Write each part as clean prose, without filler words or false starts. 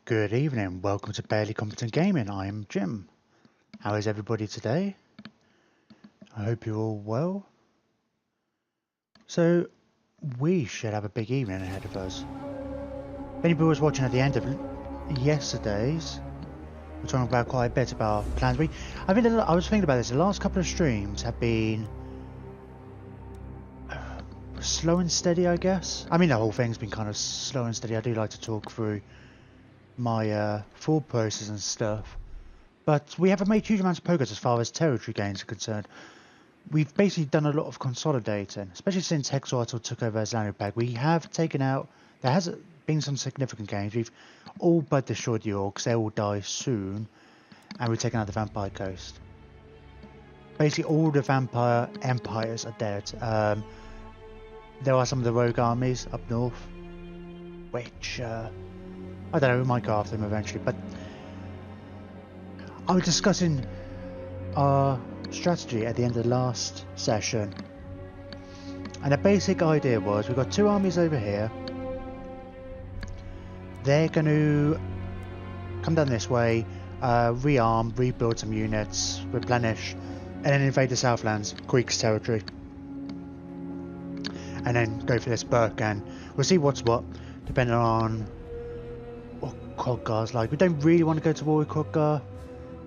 Good evening, welcome to Barely Competent Gaming. I'm Jim. How is everybody today? I hope you're all well. So, we should have a big evening ahead of us. If anybody was watching at the end of yesterday's, we're talking about quite a bit about plans. I was thinking about this, the last couple of streams have been slow and steady, I guess. I mean, the whole thing's been kind of slow and steady. I do like to talk through my thought process and stuff. But we haven't made huge amounts of progress as far as territory gains are concerned. We've basically done a lot of consolidating, especially since Hexortal took over as Lanopag. We have taken out, there has been some significant gains. We've all but destroyed the Orcs, they will die soon. And we've taken out the Vampire Coast. Basically all the Vampire Empires are dead. There are some of the rogue armies up north, which, I don't know, we might go after them eventually, but I was discussing our strategy at the end of the last session, and the basic idea was we've got two armies over here. They're going to come down this way, rearm, rebuild some units, replenish, and then invade the Southlands, Greek's territory, and then go for this Burke, and we'll see what's what depending on what Khoggar's like. We don't really want to go to war with Khoggar,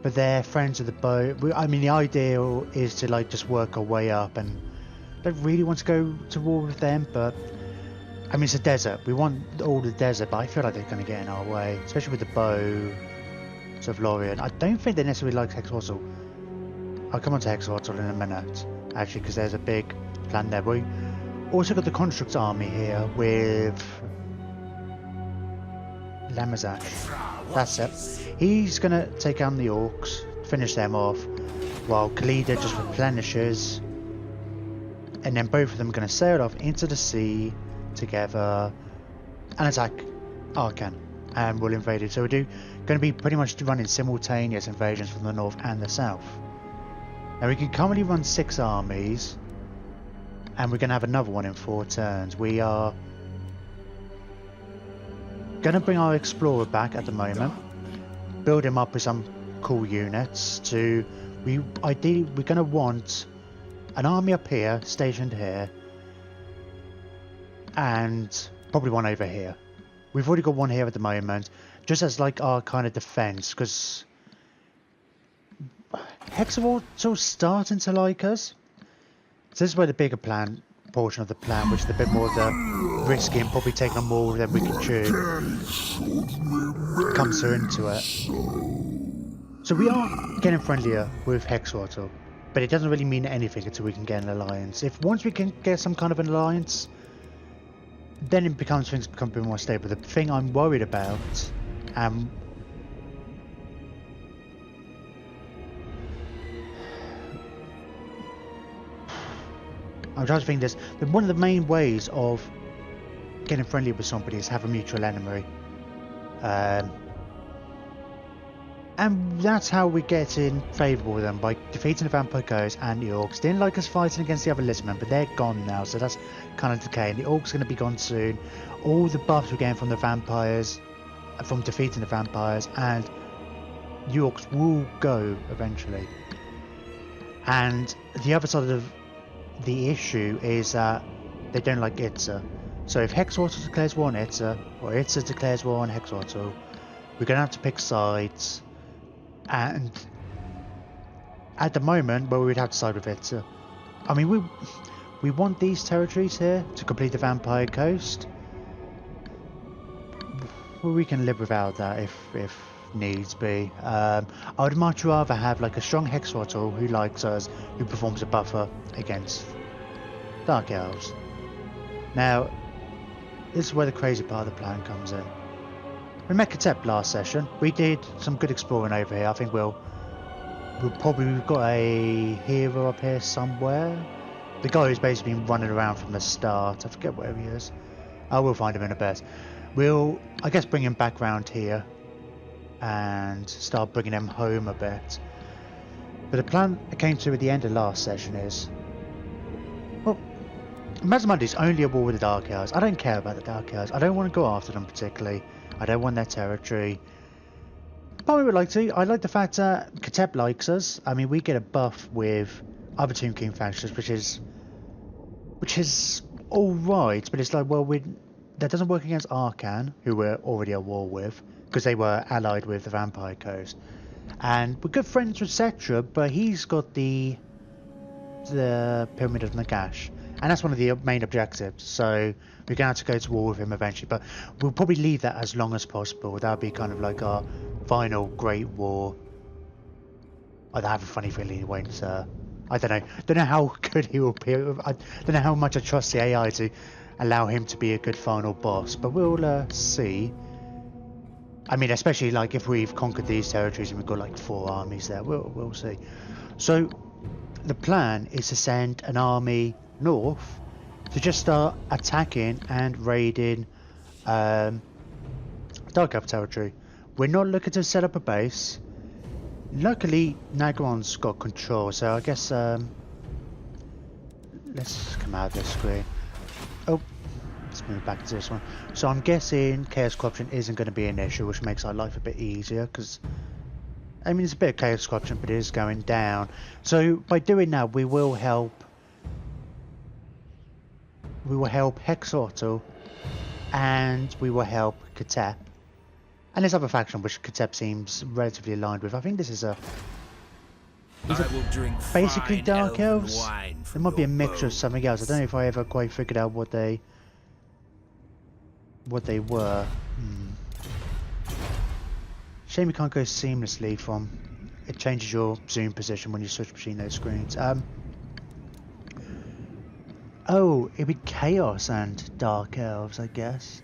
but they're friends of the boat. I mean, the ideal is to like just work our way up, and don't really want to go to war with them, but I mean, it's a desert. We want all the desert, but I feel like they're going to get in our way, especially with the bow of Lorien. I don't think they necessarily like Hexortal. I'll come on to Hexortal in a minute, actually, because there's a big plan there. We also got the Construct army here with Lamazak. That's it. He's going to take down the Orcs, finish them off, while Khalida just replenishes, and then both of them are going to sail off into the sea together and attack Arkan, and we'll invade it. So we're going to be pretty much running simultaneous invasions from the north and the south. Now we can currently run 6 armies, and we're going to have another one in 4 turns. We are going to bring our Explorer back at the moment, build him up with some cool units. We're going to want an army up here, stationed here, and probably one over here. We've already got one here at the moment, just as like our kind of defense, because Hexortal's starting to like us. So this is where the bigger portion of the plan, which is a bit more of the risky and probably taking on more than we can chew, comes through into it. So we are getting friendlier with Hexortal, but it doesn't really mean anything until we can get an alliance. Once we can get some kind of an alliance, then things become a bit more stable. The thing I'm worried about, I'm trying to think this. One of the main ways of getting friendly with somebody is have a mutual enemy. And that's how we get in favourable with them, by defeating the Vampire Coast and the Orcs. They didn't like us fighting against the other listmen, but they're gone now, so that's kind of decaying. The Orcs are going to be gone soon. All the buffs we're getting from the vampires, from defeating the vampires, and the Orcs will go eventually. And the other side of the issue is that they don't like Itza. So if Hexortal declares war on Itza, or Itza declares war on Hexortal, we're going to have to pick sides. And at the moment, well, we'd have to side with Itza. I mean, we want these territories here to complete the Vampire Coast. Well, we can live without that if needs be. I would much rather have like a strong Hexortal who likes us, who performs a buffer against Dark Elves. Now, this is where the crazy part of the plan comes in. We met Katep last session. We did some good exploring over here. I think we've got a hero up here somewhere. The guy who's basically been running around from the start. I forget where he is. I will find him in a bit. We'll, I guess, bring him back round here and start bringing him home a bit. But the plan I came to at the end of last session is, well, Mazamunda is only a war with the Dark Elves. I don't care about the Dark Elves. I don't want to go after them particularly. I don't want their territory. But we would like to. I like the fact that Katep likes us. I mean, we get a buff with other Tomb King factions, which is all right. But it's like, well, that doesn't work against Arcan, who we're already at war with, because they were allied with the Vampire Coast, and we're good friends with Cetra, but he's got the Pyramid of Nagash, and that's one of the main objectives. So we're going to have to go to war with him eventually, but we'll probably leave that as long as possible. That'll be kind of like our final great war. I have a funny feeling he won't. I don't know. Don't know how good he will be. I don't know how much I trust the AI to allow him to be a good final boss, but we'll see. I mean, especially like if we've conquered these territories and we've got like 4 armies there, we'll see. So the plan is to send an army north to just start attacking and raiding Dark Elf territory. We're not looking to set up a base. Luckily, Nagron's got control, so I guess let's come out of this screen. Oh, let's move back to this one. So I'm guessing Chaos Corruption isn't going to be an issue, which makes our life a bit easier, because I mean, it's a bit of Chaos Corruption, but it is going down. So by doing that, we will help Hexortal, and we will help Katep. And this other faction, which Katep seems relatively aligned with. I think this is basically Dark Elves. There might be a mixture of something else. I don't know if I ever quite figured out what they were. Shame you can't go seamlessly from. It changes your zoom position when you switch between those screens. Oh, it'd be Chaos and Dark Elves, I guess.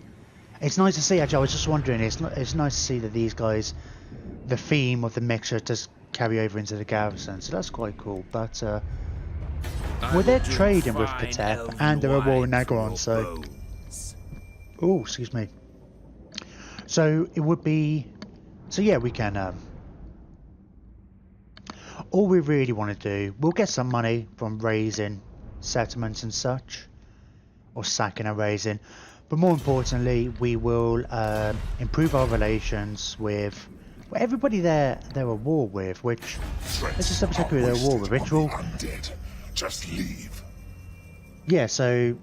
It's nice to see, actually. I was just wondering, it's nice to see that these guys, the theme of the mixture does carry over into the garrison, so that's quite cool. But well, they're trading with Katep and they're at war with Nagron, so oh, excuse me. So it would be, so yeah, we can all we really want to do, we'll get some money from raising settlements and such, or sacking and raising, but more importantly we will improve our relations with everybody they're at war with, which let's just double check who they're at war with. Ritual, just leave. Yeah, so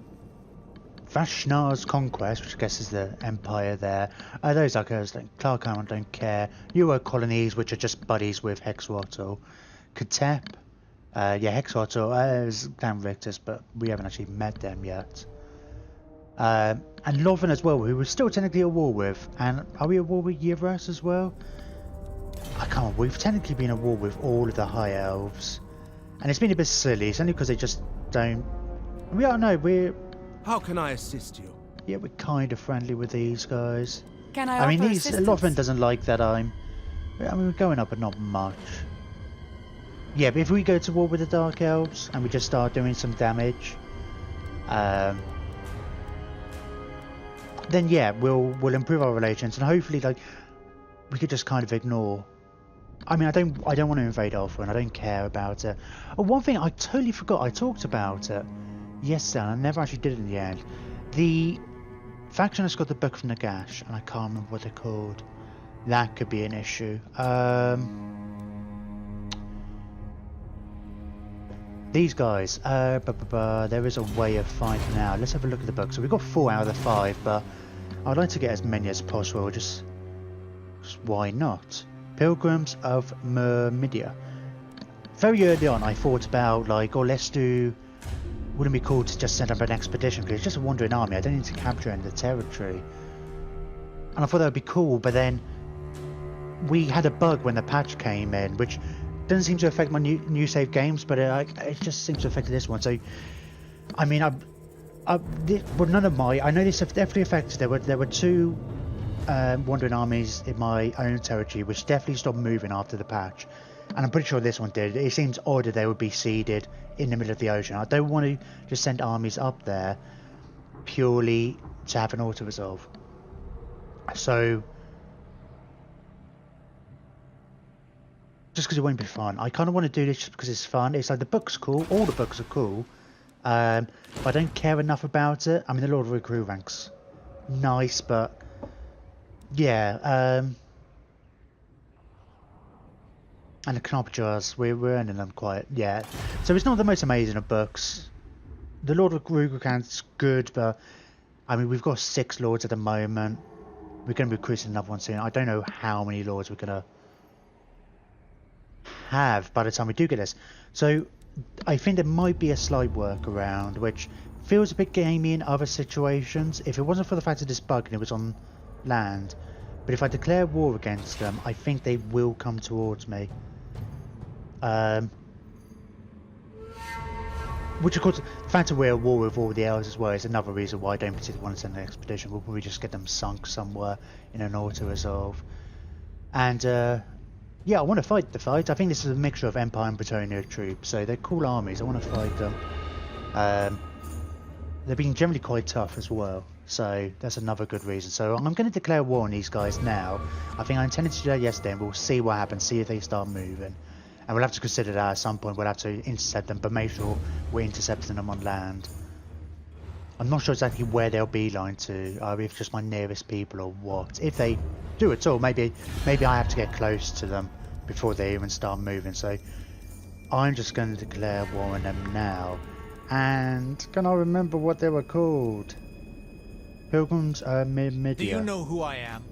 Vashnar's Conquest, which I guess is the empire there, those are guys like Clark Hammond don't care. Euro colonies, which are just buddies with Hexortal. Katep, yeah, Hexortal is Clan Victus, but we haven't actually met them yet. And Loven as well, who we're still technically at war with. And are we at war with Yivras as well? I can't remember. We've technically been at war with all of the High Elves. And it's been a bit silly. It's only because they just don't... How can I assist you? Yeah, we're kind of friendly with these guys. Can I mean, offer assistance? Loven doesn't like that we're going up, but not much. Yeah, but if we go to war with the Dark Elves and we just start doing some damage, then yeah, we'll improve our relations, and hopefully, like, we could just kind of ignore. I mean, I don't want to invade Ulthuan. I don't care about it. Oh, one thing I totally forgot. I talked about it yesterday, and I never actually did it in the end. The faction has got the Book of Nagash, and I can't remember what they're called. That could be an issue. These guys, there is a way of finding out. Let's have a look at the book. So we've got 4 out of the 5, but I'd like to get as many as possible. Just why not? Pilgrims of Myrmidia. Very early on, I thought about like, wouldn't it be cool to just send up an expedition? Because it's just a wandering army. I don't need to capture any of the territory. And I thought that would be cool, but then we had a bug when the patch came in, which doesn't seem to affect my new save games, but it just seems to affect this one. So, I mean, none of my... I know this definitely affected... There were 2 wandering armies in my own territory, which definitely stopped moving after the patch. And I'm pretty sure this one did. It seems odd that they would be seeded in the middle of the ocean. I don't want to just send armies up there purely to have an auto-resolve. So... just because it won't be fun. I kind of want to do this just because it's fun. It's like the book's cool. All the books are cool. But I don't care enough about it. I mean, the Lord of Recruit ranks nice, but yeah. And the Knobjars, we're earning them quite, yeah. So it's not the most amazing of books. The Lord of Rugrukant's good, but I mean, we've got 6 lords at the moment. We're going to be recruiting another one soon. I don't know how many lords we're going to have by the time we do get this. So I think there might be a slight workaround, which feels a bit gamey in other situations. If it wasn't for the fact of this bug and it was on land. But if I declare war against them, I think they will come towards me. Which of course, the fact that we're at war with all the elves as well is another reason why I don't particularly want to send an expedition. We'll probably just get them sunk somewhere in an auto-resolve. And yeah, I want to fight the fight. I think this is a mixture of Empire and Bretonnia troops, so they're cool armies. I want to fight them. They're being generally quite tough as well, so that's another good reason. So I'm going to declare war on these guys now. I think I intended to do that yesterday, and we'll see what happens, see if they start moving. And we'll have to consider that at some point. We'll have to intercept them, but make sure we're intercepting them on land. I'm not sure exactly where they'll beeline to, if just my nearest people or what. If they do at all, maybe I have to get close to them before they even start moving. So I'm just going to declare war on them now. And can I remember what they were called? Pilgrims Media. Do you know who I am?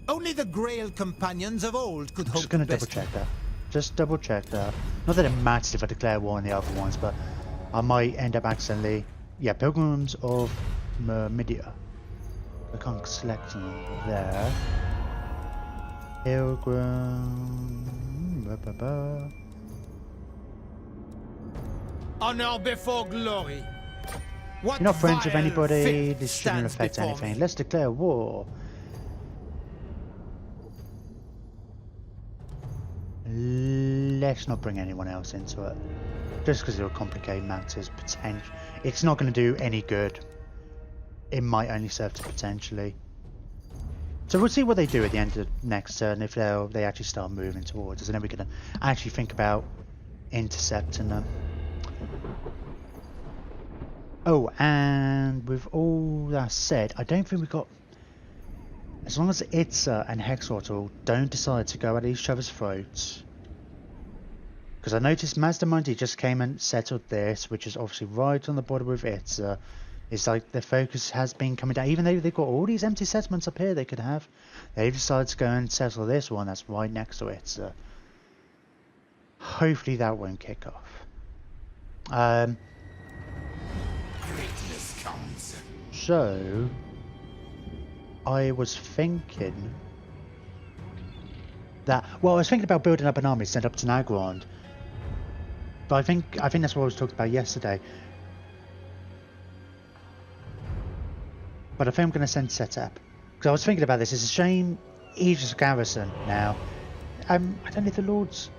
Only the Grail companions of old could hope. Just going to double check that. Just double check that. Not that it matters if I declare war on the other ones, but I might end up accidentally. Yeah, Pilgrims of Media. I can't select them there. Pilgrim. Honor before glory. What You're not friends with vile anybody. filth This shouldn't stands affect before anything. me? Let's declare war. Let's not bring anyone else into it. Just because it will complicate matters. It's not going to do any good. It might only serve to potentially. So we'll see what they do at the end of next turn, if they actually start moving towards us, and then we can actually think about intercepting them. Oh, and with all that said, I don't think we've got... As long as Itza and Hexwattle don't decide to go at each other's throats. Because I noticed Mazdamundi just came and settled this, which is obviously right on the border with Itza. It's like the focus has been coming down. Even though they've got all these empty settlements up here they could have, they've decided to go and settle this one that's right next to Itza. Hopefully that won't kick off. Greatness comes. So I was thinking that, well, I was thinking about building up an army sent up to Nagrand, but I think that's what I was talking about yesterday. But I think I'm going to send Setup, because I was thinking about this. It's a shame he's just a garrison now. I don't know if the Lords.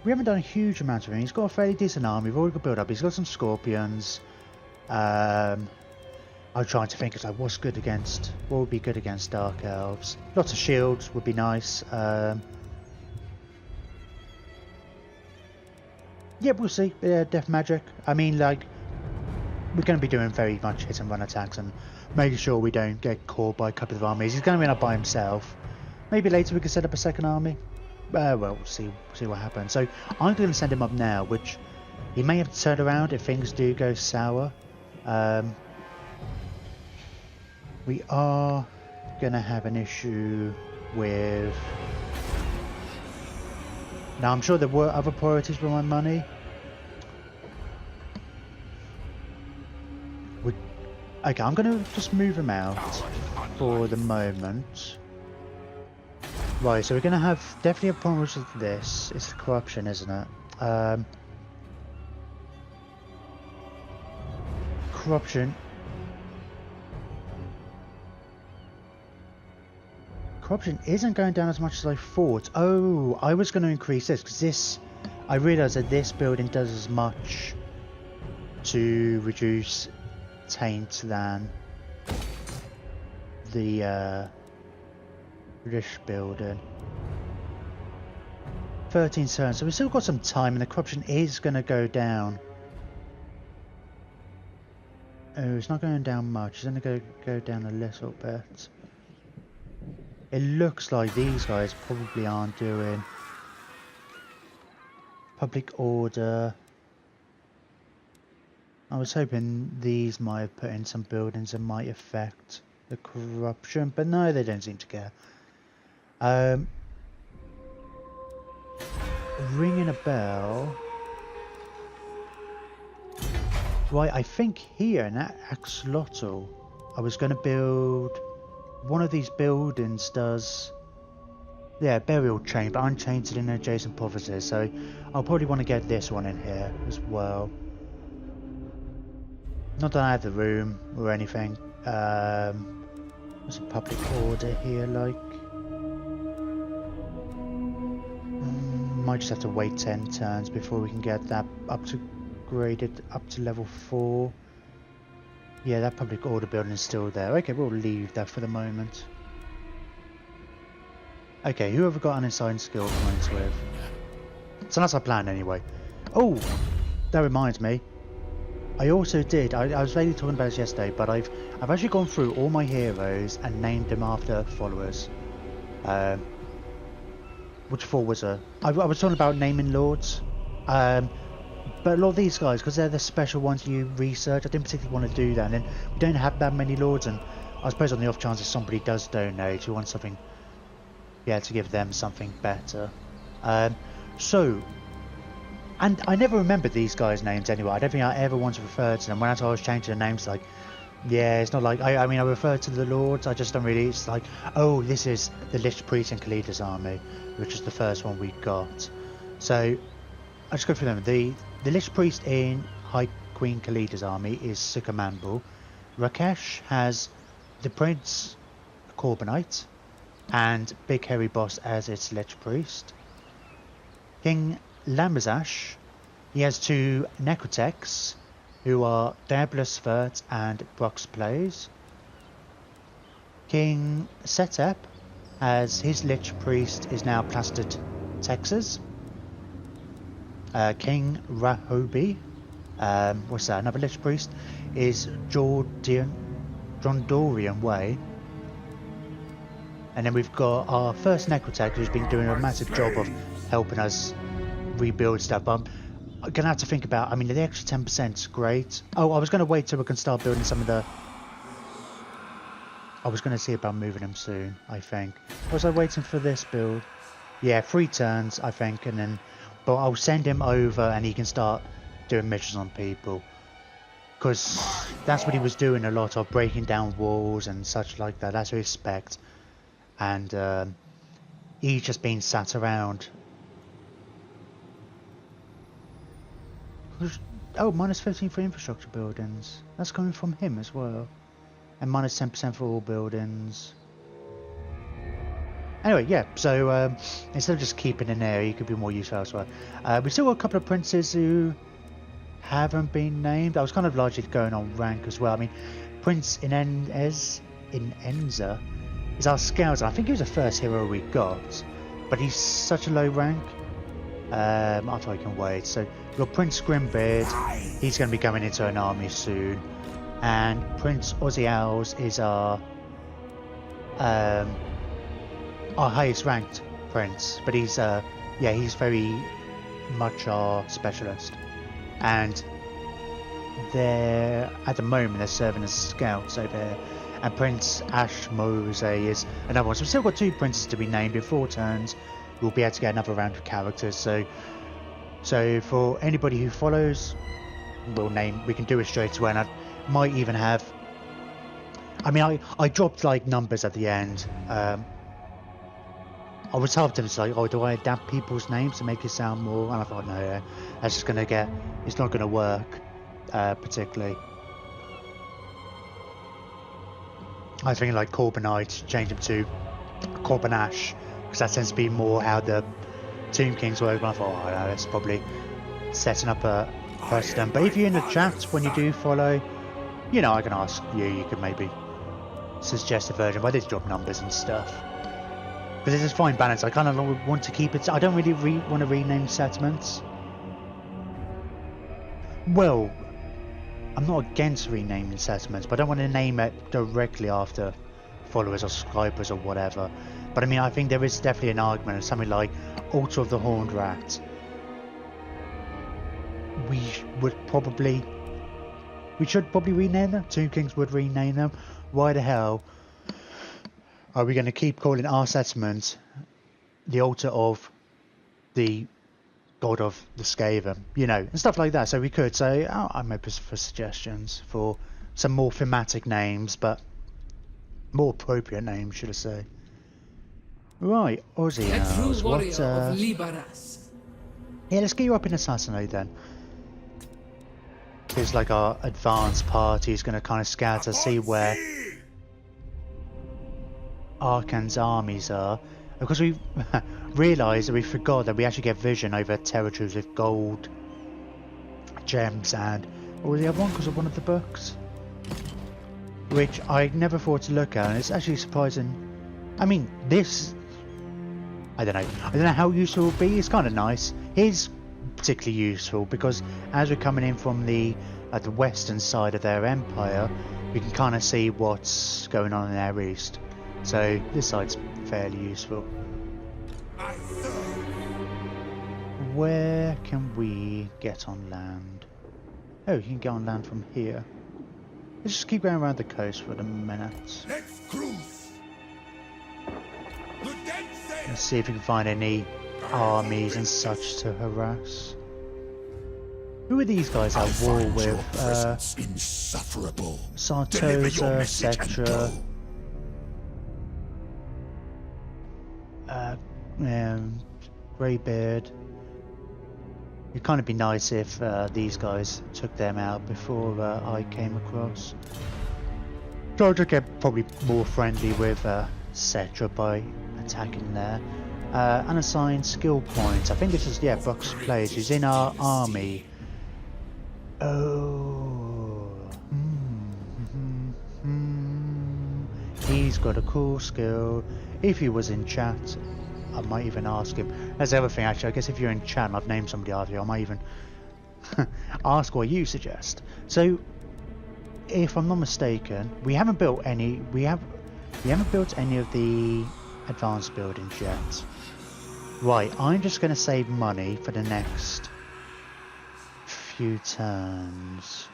We haven't done a huge amount of him. He's got a fairly decent army. We've already got build up. He's got some Scorpions. I'm trying to think, like, what's good against? What would be good against Dark Elves? Lots of shields would be nice. Yeah, we'll see. Death magic. I mean, like, we're going to be doing very much hit and run attacks and making sure we don't get caught by a couple of armies. He's going to be up by himself. Maybe later we can set up a second army. Well, we'll see what happens. So I'm going to send him up now, which he may have to turn around if things do go sour. We are going to have an issue with... Now, I'm sure there were other priorities with my money. Okay, I'm going to just move him out for the moment. Right, so we're going to have definitely a problem with this. It's the corruption, isn't it? Corruption. Corruption isn't going down as much as I thought. Oh, I was going to increase this because this... I realised that this building does as much to reduce taint than the British building. 13 turns, so we've still got some time and the corruption is going to go down. Oh, it's not going down much. It's only going to go down a little bit. It looks like these guys probably aren't doing public order. I was hoping these might have put in some buildings that might affect the corruption, but no, they don't seem to care. Ringing a bell. Right, I think here in that axolotl, I was going to build one of these buildings. Does burial chamber, unchained in adjacent provinces. So I'll probably want to get this one in here as well. Not that I have the room or anything. There's a public order here, like. Might just have to wait 10 turns before we can get that upgraded up to level 4. Yeah, that public order building is still there. Okay, we'll leave that for the moment. Okay, who have we got unassigned skill points with? So that's our plan anyway. Oh, that reminds me. I also did, I was vaguely talking about this yesterday, but I've actually gone through all my heroes and named them after followers. Which four was I was talking about naming lords. But a lot of these guys, because they're the special ones you research, I didn't particularly want to do that. And then we don't have that many lords, and I suppose on the off chance if somebody does donate, you want something, yeah, to give them something better. So, and I never remembered these guys' names anyway. I don't think I ever once referred to them. When I was changing the names, like, yeah, it's not like, I mean, I refer to the lords, I just don't really, it's like, oh, this is the Lich Priest in Khalida's army, which is the first one we got. So, I'll just go through them. The Lich Priest in High Queen Khalida's army is Sukamambul. Rakesh has the Prince Corbinite and Big Hairy Boss as its Lich Priest. King Lamazash, he has 2 Necrotecs, who are Diabolus Vert and Brox Plays. King Setep has his Lich Priest is now Plastered Texas. King Rahobi, what's that, another Lich Priest, is Jondorian Way. And then we've got our first Necrotech, who's been doing a massive job of helping us rebuild stuff. But I'm going to have to think about, I mean, the extra 10% is great. Oh, I was going to wait till we can start building some of the... I was going to see about moving them soon, I think. Was I waiting for this build? Yeah, 3 turns, I think, and then... But I'll send him over and he can start doing missions on people. Because that's what he was doing a lot of, breaking down walls and such like that. That's what he expects. And he's just been sat around. Oh, minus 15 for infrastructure buildings. That's coming from him as well. And minus 10% for all buildings. Anyway, yeah, so instead of just keeping an area, you could be more useful elsewhere. We still got a couple of princes who haven't been named. I was kind of largely going on rank as well. I mean, Prince Inenza is our scout. I think he was the first hero we got, but he's such a low rank. I thought I can wait. So we've got Prince Grimbeard. He's going to be going into an army soon. And Prince Ozzy Owls is our highest ranked prince, but he's he's very much our specialist, and they're at the moment they're serving as scouts over here. And Prince Ash Mose is another one. So we've still got 2 princes to be named. In 4 turns we'll be able to get another round of characters, so for anybody who follows, we can do it straight away. And I might even have, I mean, I dropped like numbers at the end. I was half tempted to like, oh, do I adapt people's names to make it sound more? And I thought, no, that's just going to it's not going to work particularly. I was thinking like Corbinite, change them to Corbinash, because that tends to be more how the Tomb Kings work. But I thought, oh, no, that's probably setting up a precedent. But if you're in the chat when you do follow, you know, I can ask you could maybe suggest a version, but I did drop numbers and stuff. Because it's a fine balance. I kind of want to keep it. I don't really want to rename settlements. Well, I'm not against renaming settlements, but I don't want to name it directly after followers or subscribers or whatever. But I mean, I think there is definitely an argument of something like Altar of the Horned Rat. We should probably rename them. Two Kings would rename them. Why the hell are we going to keep calling our settlement the altar of the god of the Skaven, you know, and stuff like that? So we could say, I'm open for suggestions for some more thematic names, but more appropriate names, should I say. Right, Aussie A true now. warrior of Liberas. Yeah, let's get you up in Assassinate then. It's like our advanced party is going to kind of scatter, see where Arkan's armies are. Because we realised that we forgot that we actually get vision over territories with gold, gems, and what was the other one? Because of one of the books, which I never thought to look at, and it's actually surprising. I mean, this, I don't know how useful it will be. It's kind of nice. Here's particularly useful because as we're coming in from the western side of their empire, we can kind of see what's going on in their east. So this side's fairly useful. Where can we get on land? Oh, you can get on land from here. Let's just keep going around the coast for a minute. Let's cruise. Let's see if we can find any armies and such to harass. Who are these guys at war with? Insufferable. Sartosa, Cetra. Greybeard. It'd kind of be nice if these guys took them out before I came across. Try to get probably more friendly with Cetra by attacking there. Unassigned skill points. I think this is, yeah, Buck's Place. He's in our army. Oh. He's got a cool skill. If he was in chat, I might even ask him. That's the other thing, actually. I guess if you're in chat and I've named somebody after you, I might even ask what you suggest. So, if I'm not mistaken, we haven't built any. We haven't built any of the advanced buildings yet. Right, I'm just going to save money for the next few turns.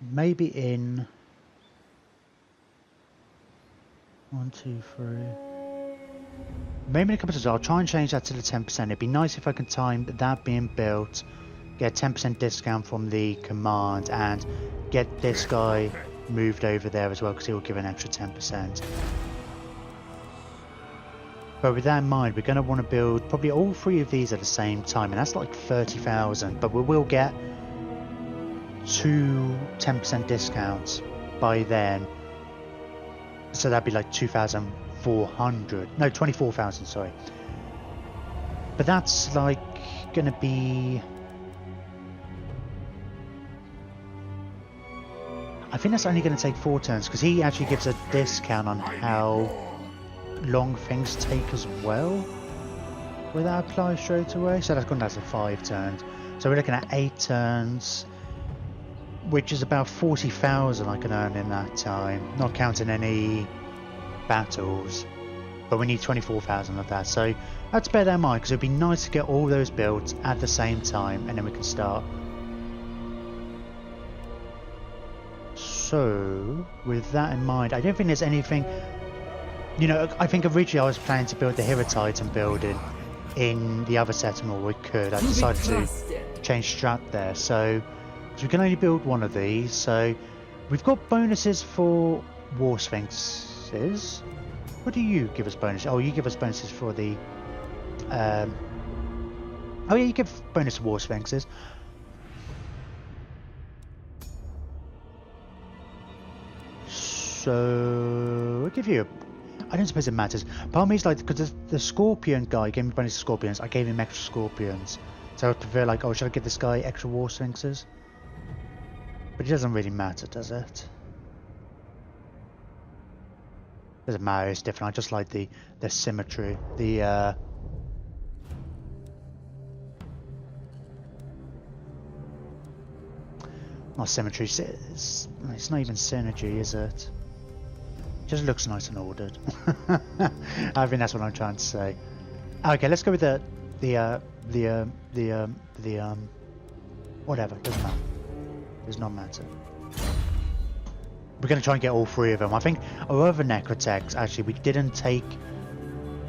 Maybe in 1, 2, 3. Maybe in a couple of times I'll try and change that to the 10%. It'd be nice if I can time that being built, get a 10% discount from the command, and get this guy moved over there as well, because he will give an extra 10%. But with that in mind, we're going to want to build probably all 3 of these at the same time, and that's like 30,000. But we will get 2 10% discounts by then, so that'd be like 2,400. No, 24,000. Sorry. But that's like going to be. I think that's only going to take 4 turns, because he actually gives a discount on how long things take as well. Will that apply straight away? So that's going down to 5 turns. So we're looking at 8 turns, which is about 40,000 I can earn in that time, not counting any battles. But we need 24,000 of that, so let's bear that in mind, because it'd be nice to get all those built at the same time, and then we can start. So, with that in mind, I don't think there's anything, you know, I think originally I was planning to build the Hero-Titan building in the other settlement we could. I decided to change strat there, so we can only build one of these. So, we've got bonuses for War Sphinxes. What do you give us bonuses? Oh, you give us bonuses for the, oh yeah, you give bonus to War Sphinxes. So I'll give you a, I don't suppose it matters. Part of me is like, because the Scorpion guy gave me bonus to Scorpions, I gave him extra Scorpions. So I prefer like, oh, should I give this guy extra War Sphinxes? But it doesn't really matter, does it? Doesn't matter, it's different. I just like the symmetry. Not symmetry, it's not even synergy, is it? Just looks nice and ordered. I think that's what I'm trying to say. Okay, let's go with whatever, doesn't matter. Does not matter. We're going to try and get all three of them. I think our other Necrotex, actually, we didn't take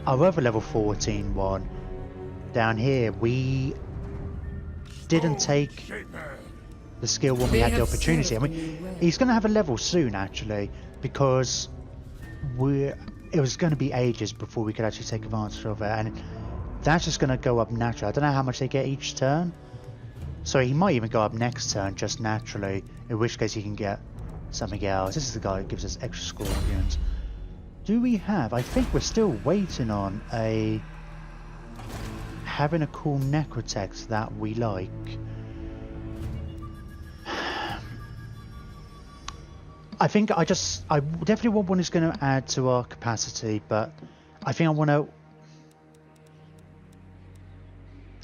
our other level 14 one down here. We didn't take the skill when we had the opportunity. I mean, he's going to have a level soon, actually, because it was going to be ages before we could actually take advantage of it, and that's just going to go up naturally. I don't know how much they get each turn, so he might even go up next turn just naturally, in which case he can get something else. This is the guy that gives us extra scorpions. Do we have... I think we're still waiting on having a cool Necrotex that we like. I think I definitely want one who's going to add to our capacity, but I think I want to...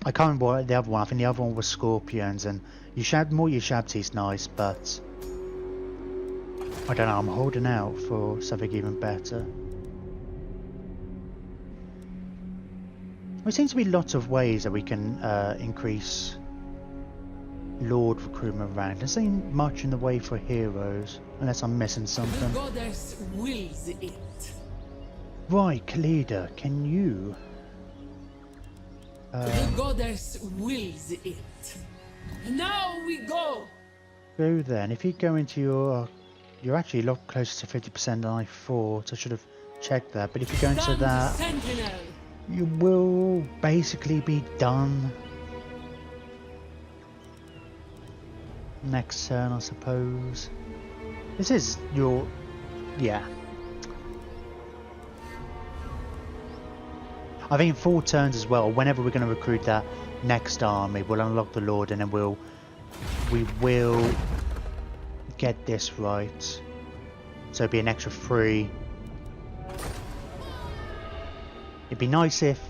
I can't remember what the other one. I think the other one was Scorpions, and more Yushabti's nice, but I don't know, I'm holding out for something even better. There seems to be lots of ways that we can increase Lord recruitment rank. There ain't much in the way for heroes, unless I'm missing something. The goddess wills it. Right, Khalida, can you... the goddess wills it. Now we go! Go then. If you go into your... You're actually a lot closer to 50% than I thought. I should have checked that. But if you go into that, you will basically be done. Next turn, I suppose. This is your... Yeah. I think 4 turns as well. Whenever we're going to recruit that next army, we'll unlock the Lord, and then we will get this right. So it'd be an extra 3. It'd be nice if...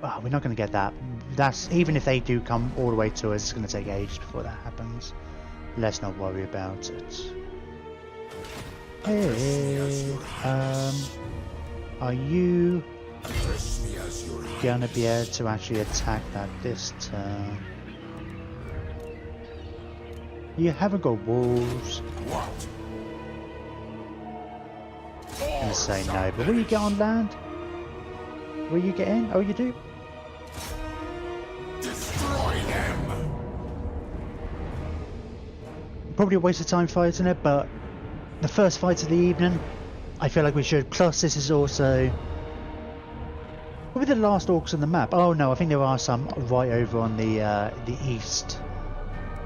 Oh, we're not going to get that. That's even if they do come all the way to us, it's going to take ages before that happens. Let's not worry about it. Hey, are you gonna be able to actually attack that this turn? You haven't got wolves. What? I'm gonna say no, but will you get on land? Will you get in? Oh, you do? Destroy them! Probably a waste of time fighting it, but the first fight of the evening, I feel like we should. Plus, this is also probably the last orcs on the map. Oh no, I think there are some right over on the east,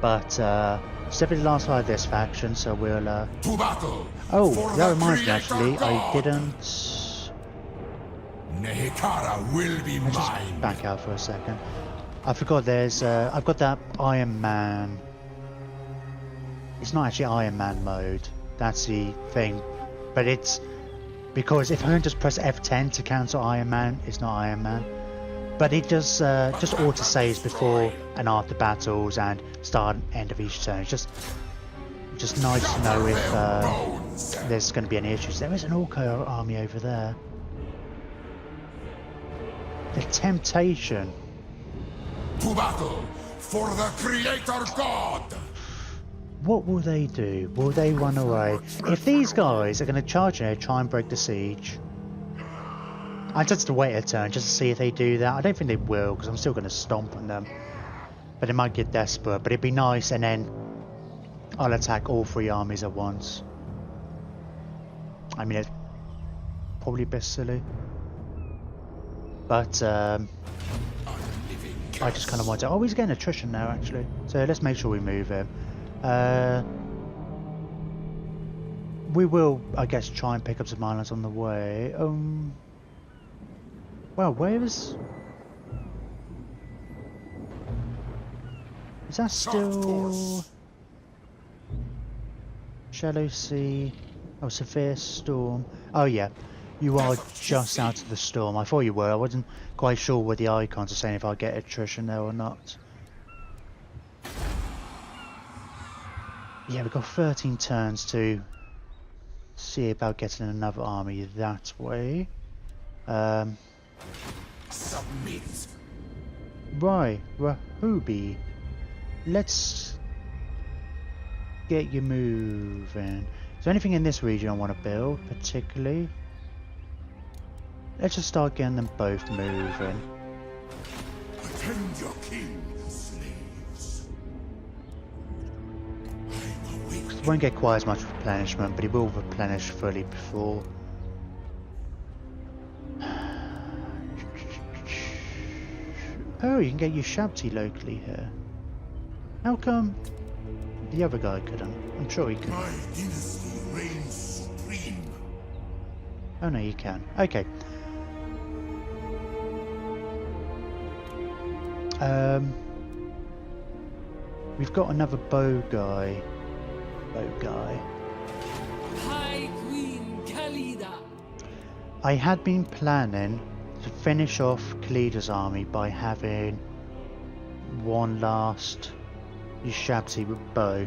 but it's definitely the last fight of this faction. So we'll. To battle! Oh, that reminds me. Actually, I didn't. Nehekara will be mine. Back out for a second. I forgot. There's. I've got that Iron Man. It's not actually Iron Man mode. That's the thing, but it's because if I can just press F10 to cancel Iron Man, it's not Iron Man. But it does just auto saves before and after battles and start and end of each turn. It's just nice to know if there's going to be any issues. There is an Orc army over there. The Temptation. To battle for the Creator God. What will they do? Will they run away? If these guys are going to charge in here, try and break the siege. I just have to wait a turn just to see if they do that. I don't think they will, because I'm still going to stomp on them. But they might get desperate. But it'd be nice, and then I'll attack all 3 armies at once. I mean, it's probably a bit silly. But I just kind of want to... Oh, he's getting attrition now, actually. So let's make sure we move him. We will, I guess, try and pick up some islands on the way. Well, where is that still? Shallow Sea. Oh, Severe Storm. Oh yeah, you are just out of the storm. I thought you were. I wasn't quite sure what the icons are saying if I get attrition there or not. Yeah, we've got 13 turns to see about getting another army that way. Submit. Right, Rahubi. Let's get you moving. Is there anything in this region I want to build particularly? Let's just start getting them both moving. Attend your king, slaves. I'm awake. It won't get quite as much replenishment, but it will replenish fully before. Oh, you can get your Shabti locally here. How come the other guy couldn't? I'm sure he could. My dynasty reigns supreme. Oh no, you can. Okay. We've got another bow guy. High Queen Khalida. I had been planning to finish off Khalida's army by having one last Ushabti with bow.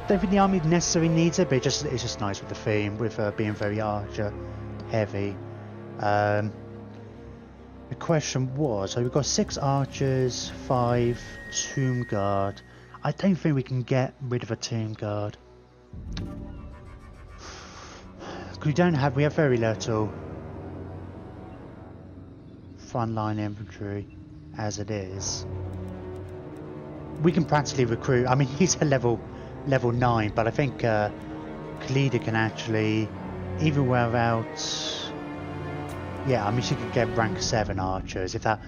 Don't think the army necessarily needs it, but it's just nice with the theme, with being very archer heavy. The question was, so we've got 6 archers, 5 tomb guard. I don't think we can get rid of a tomb guard. Because we have very little frontline infantry as it is. We can practically recruit. I mean, he's a level 9, but I think Khalida can actually, even without. Yeah, I mean, she could get rank 7 archers. If that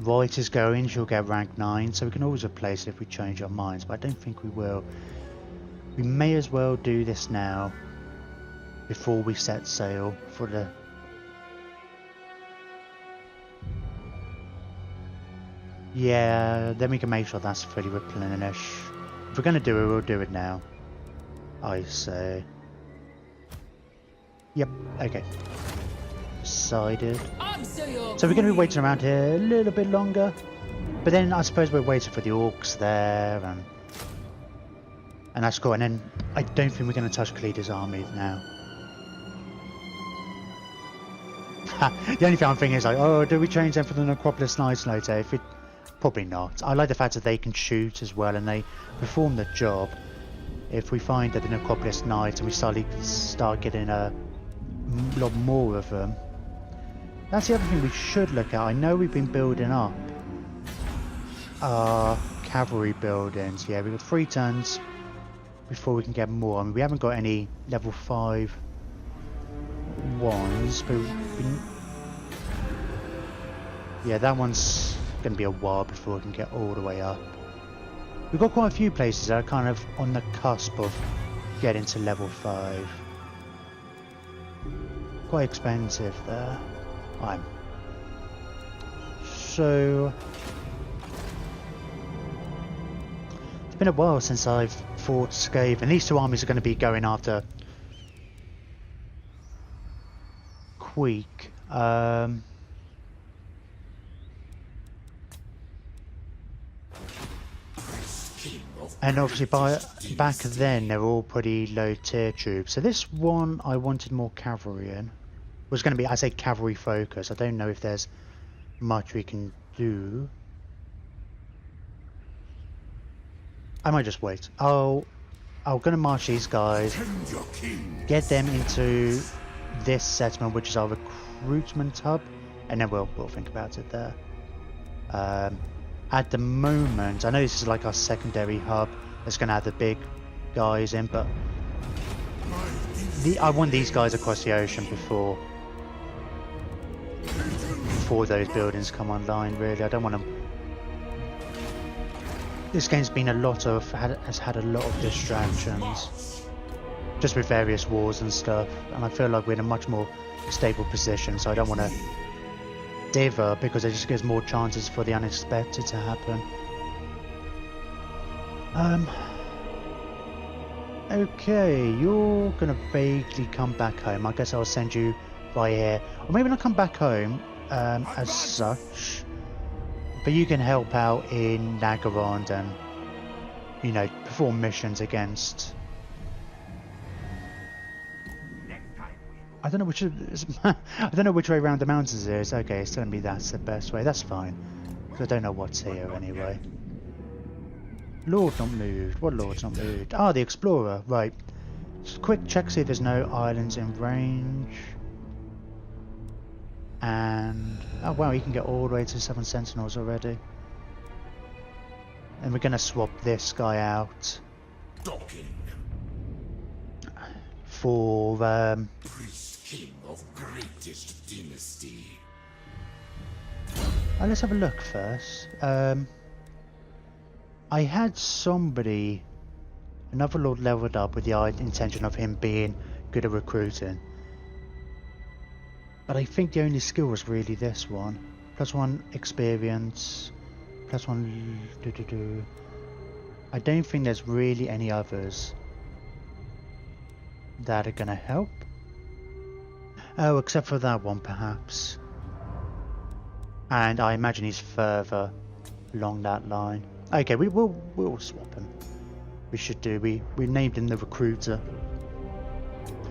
right is going, she'll get rank 9. So we can always replace it if we change our minds, but I don't think we will. We may as well do this now before we set sail for the. Yeah, then we can make sure that's fully replenished. If we're going to do it, we'll do it now, I say. Yep, okay. Decided. So we're going to be waiting around here a little bit longer. But then I suppose we're waiting for the orcs there, and that's cool. And then I don't think we're going to touch Khalida's army now. The only thing I'm thinking is like, oh, do we change them for the Necropolis Knights later? Probably not. I like the fact that they can shoot as well and they perform the job. If we find that the Necropolis Knights and we start getting a lot more of them. That's the other thing we should look at. I know we've been building up our cavalry buildings. Yeah, we've got 3 turns before we can get more. I mean, we haven't got any level 5 ones, but yeah, that one's going to be a while before we can get all the way up. We've got quite a few places that are kind of on the cusp of getting to level 5. Quite expensive there. So it's been a while since I've fought Scathe, and these 2 armies are going to be going after Queek. And obviously back then they were all pretty low tier troops. So this one I wanted more cavalry in. It was going to be, I say, cavalry focus. I don't know if there's much we can do. I might just wait. I'm going to march these guys, get them into this settlement, which is our recruitment hub, and then we'll think about it there. At the moment, I know this is like our secondary hub that's going to have the big guys in, but I want these guys across the ocean before those buildings come online, really. I don't want them. This game's been has had a lot of distractions, just with various wars and stuff, and I feel like we're in a much more stable position, so I don't want to diver because it just gives more chances for the unexpected to happen. Okay, you're gonna vaguely come back home. I guess I'll send you via here. Or maybe not come back home as such. But you can help out in Nagarond and, you know, perform missions against... I don't know which I don't know which way around the mountains it is. Okay, it's telling me that's the best way. That's fine. Because I don't know what's here anyway. Lord not moved. What Lord's not moved? Ah, the Explorer. Right. Just quick check, see if there's no islands in range. And... oh wow, you can get all the way to 7 Sentinels already. And we're going to swap this guy out. Docking. For... Priest king of greatest dynasty. let's have a look first. I had somebody... another Lord leveled up with the intention of him being good at recruiting. But I think the only skill was really this one. +1 experience. +1... I don't think there's really any others that are gonna help. Oh, except for that one perhaps. And I imagine he's further along that line. Okay, we'll swap him. We should do. We named him the Recruiter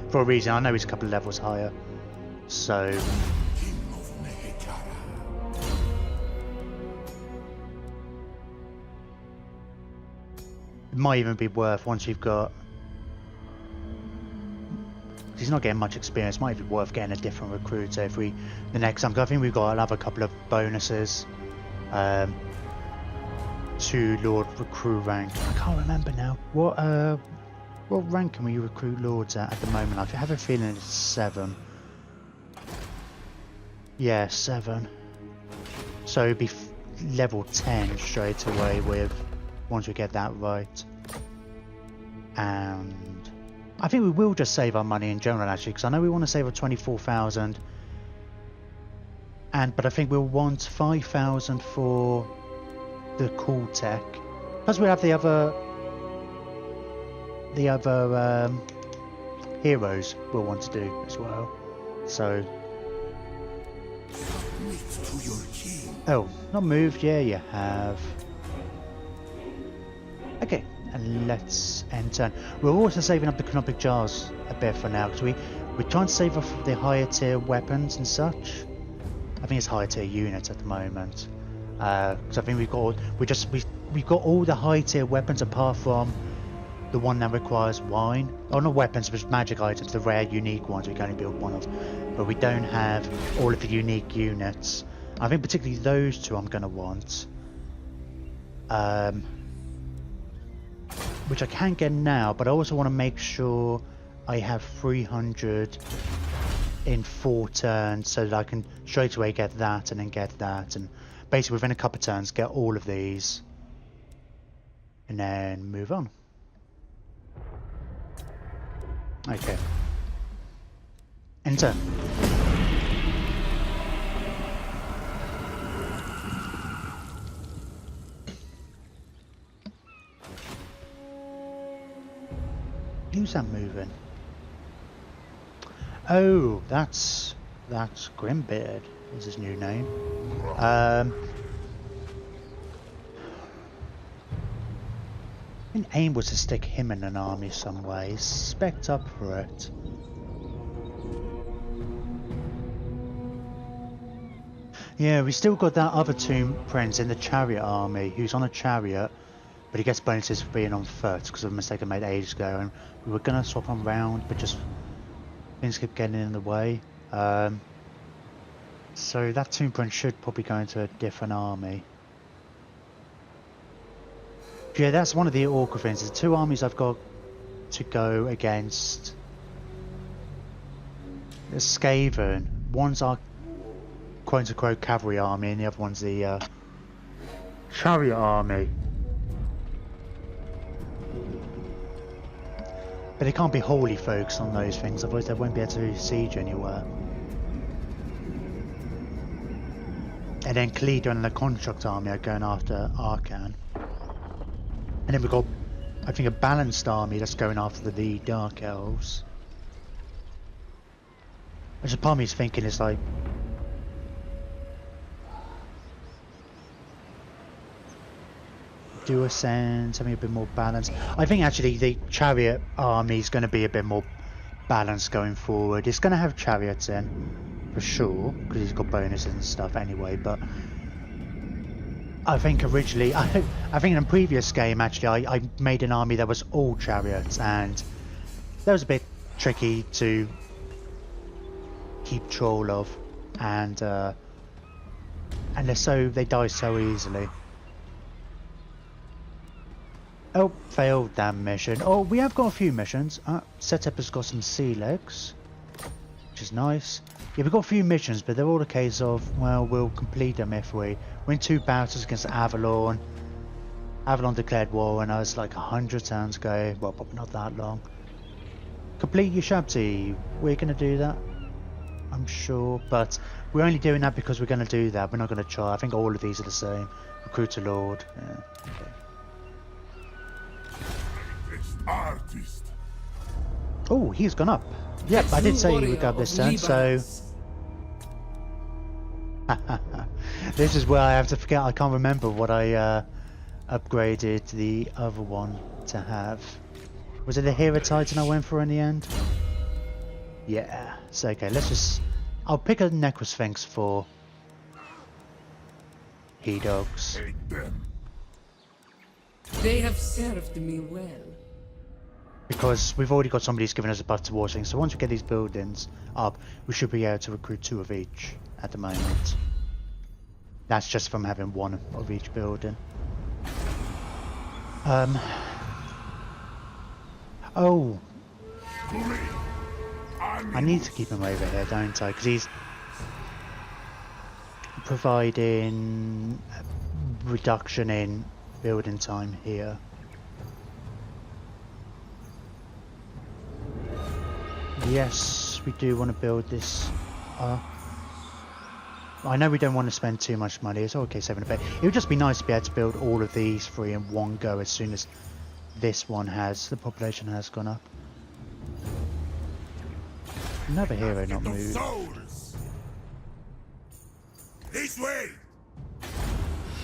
for a reason. I know he's a couple of levels higher. So King of Mehekara. it might even be worth once you've got... he's not getting much experience, might be worth getting a different recruiter if we... the next time, 'cause I think we've got another couple of bonuses to Lord Recruit rank. I can't remember now. What rank can we recruit Lords at the moment? I have a feeling it's 7. Yeah, 7. So it'd be level 10 straight away with... once we get that right. And... I think we will just save our money in general actually, because I know we want to save up 24,000. But I think we'll want 5,000 for the cool tech. Plus we have the other heroes we'll want to do as well. So... Submit to your king. oh, not moved. Yeah, you have. Okay, and let's end turn. We're also saving up the Canopic Jars a bit for now, because we're trying to save up the higher tier weapons and such. I think it's higher tier units at the moment. Because I think we've got all the high tier weapons apart from the one that requires wine. Oh, not weapons, but magic items, the rare unique ones we can only build one of. But we don't have all of the unique units. I think particularly those two I'm going to want. Which I can get now, but I also want to make sure I have 300 in 4 turns so that I can straight away get that and then get that. And basically within a couple of turns get all of these. And then move on. Okay. Enter. Who's that moving? Oh, that's Grimbeard is his new name. I think aim was to stick him in an army some way. Spect up for it. Yeah, we still got that other Tomb Prince in the Chariot army who's on a chariot, but he gets bonuses for being on foot because of a mistake I made ages ago, and we were gonna swap him around, but just things kept getting in the way. So that Tomb Prince should probably go into a different army. Yeah, that's one of the awkward things. The 2 armies I've got to go against. There's Skaven. One's our quote-unquote cavalry army, and the other one's the chariot army. But they can't be wholly focused on those things, otherwise they won't be able to siege anywhere. And then Khalida and the Construct army are going after Arcan. And then we've got I think, a balanced army that's going after the Dark Elves. Which part of me is thinking is like, do ascend, something a bit more balanced. I think actually the chariot army is going to be a bit more balanced going forward. It's going to have chariots in, for sure, because he's got bonuses and stuff anyway, but I think originally, I think in a previous game actually, I made an army that was all chariots, and that was a bit tricky to keep control of, and they die so easily. Oh, failed that mission. Oh, we have got a few missions. Setup has got some sea legs, which is nice. Yeah, we've got a few missions, but they're all a case of, well, we'll complete them if we win 2 battles against Avalon. Avalon declared war on us like 100 turns ago. Well, probably not that long. Complete your Shabti. We're going to do that, I'm sure, but we're only doing that because we're going to do that. We're not going to try. I think all of these are the same. Recruit a Lord. Yeah, okay. Artist. Oh, he's gone up. Yep, I did say he would go up this turn, so... This is where I have to forget. I can't remember what I upgraded the other one to have. Was it the Hero Titan I went for in the end? Yeah, so okay, let's just... I'll pick a Necrosphinx for He-Dogs. Hate them. They have served me well. Because we've already got somebody who's given us a buff towards things, so once we get these buildings up, we should be able to recruit 2 of each at the moment. That's just from having 1 of each building. Oh, I need to keep him over here, don't I? Because he's providing a reduction in building time here. Yes, we do want to build this. I know we don't want to spend too much money. It's okay saving a bit. It would just be nice to be able to build all of these 3 in one go as soon as this one has, the population has gone up. Another hero not moved. Souls. This way.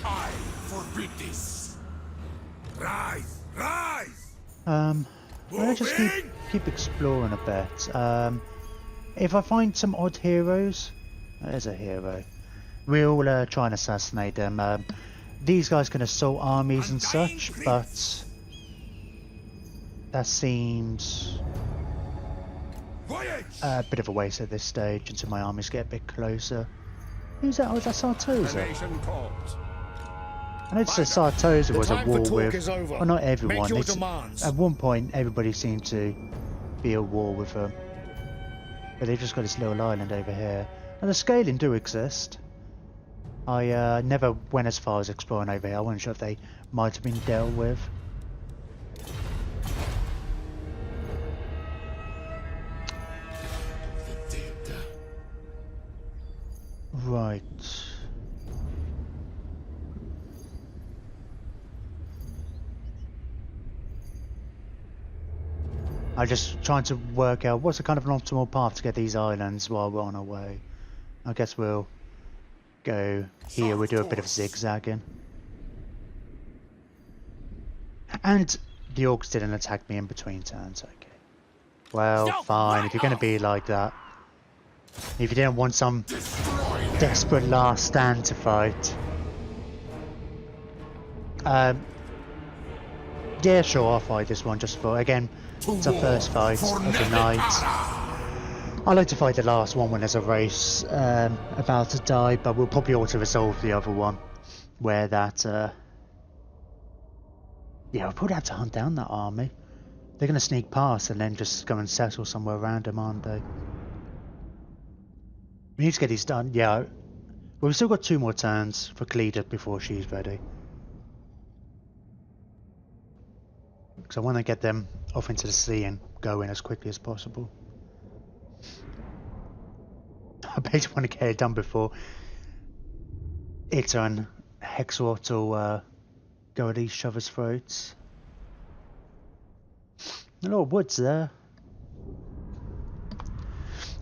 I forbid this. Rise, rise. Let's just keep exploring a bit. If I find some odd heroes, there's a hero. We'll try and assassinate them. These guys can assault armies and such, but that seems a bit of a waste at this stage until my armies get a bit closer. Who's that? Oh, is that Sartosa? I noticed that Sartosa was at war with, well, not everyone. At one point, everybody seemed to be at war with them. But they've just got this little island over here. And the scaling do exist. I never went as far as exploring over here. I wasn't sure if they might have been dealt with. Right. I'm just trying to work out what's the kind of an optimal path to get these islands while we're on our way. I guess we'll go here, we'll do a bit of zigzagging. And the orcs didn't attack me in between turns, okay. Well, fine, if you're going to be like that. If you didn't want some desperate last stand to fight. Yeah, sure, I'll fight this one just for, again, it's our first fight of the night. I like to fight the last one when there's a race about to die, but we'll probably auto-resolve the other one. Where that, yeah, we'll probably have to hunt down that army. They're going to sneak past and then just go and settle somewhere random, aren't they? We need to get these done, yeah. Well, we've still got 2 more turns for Khalida before she's ready. Because I want to get them off into the sea and go in as quickly as possible. I basically want to get it done before Ita and Hexorot will go at each other's throats. A lot of woods there.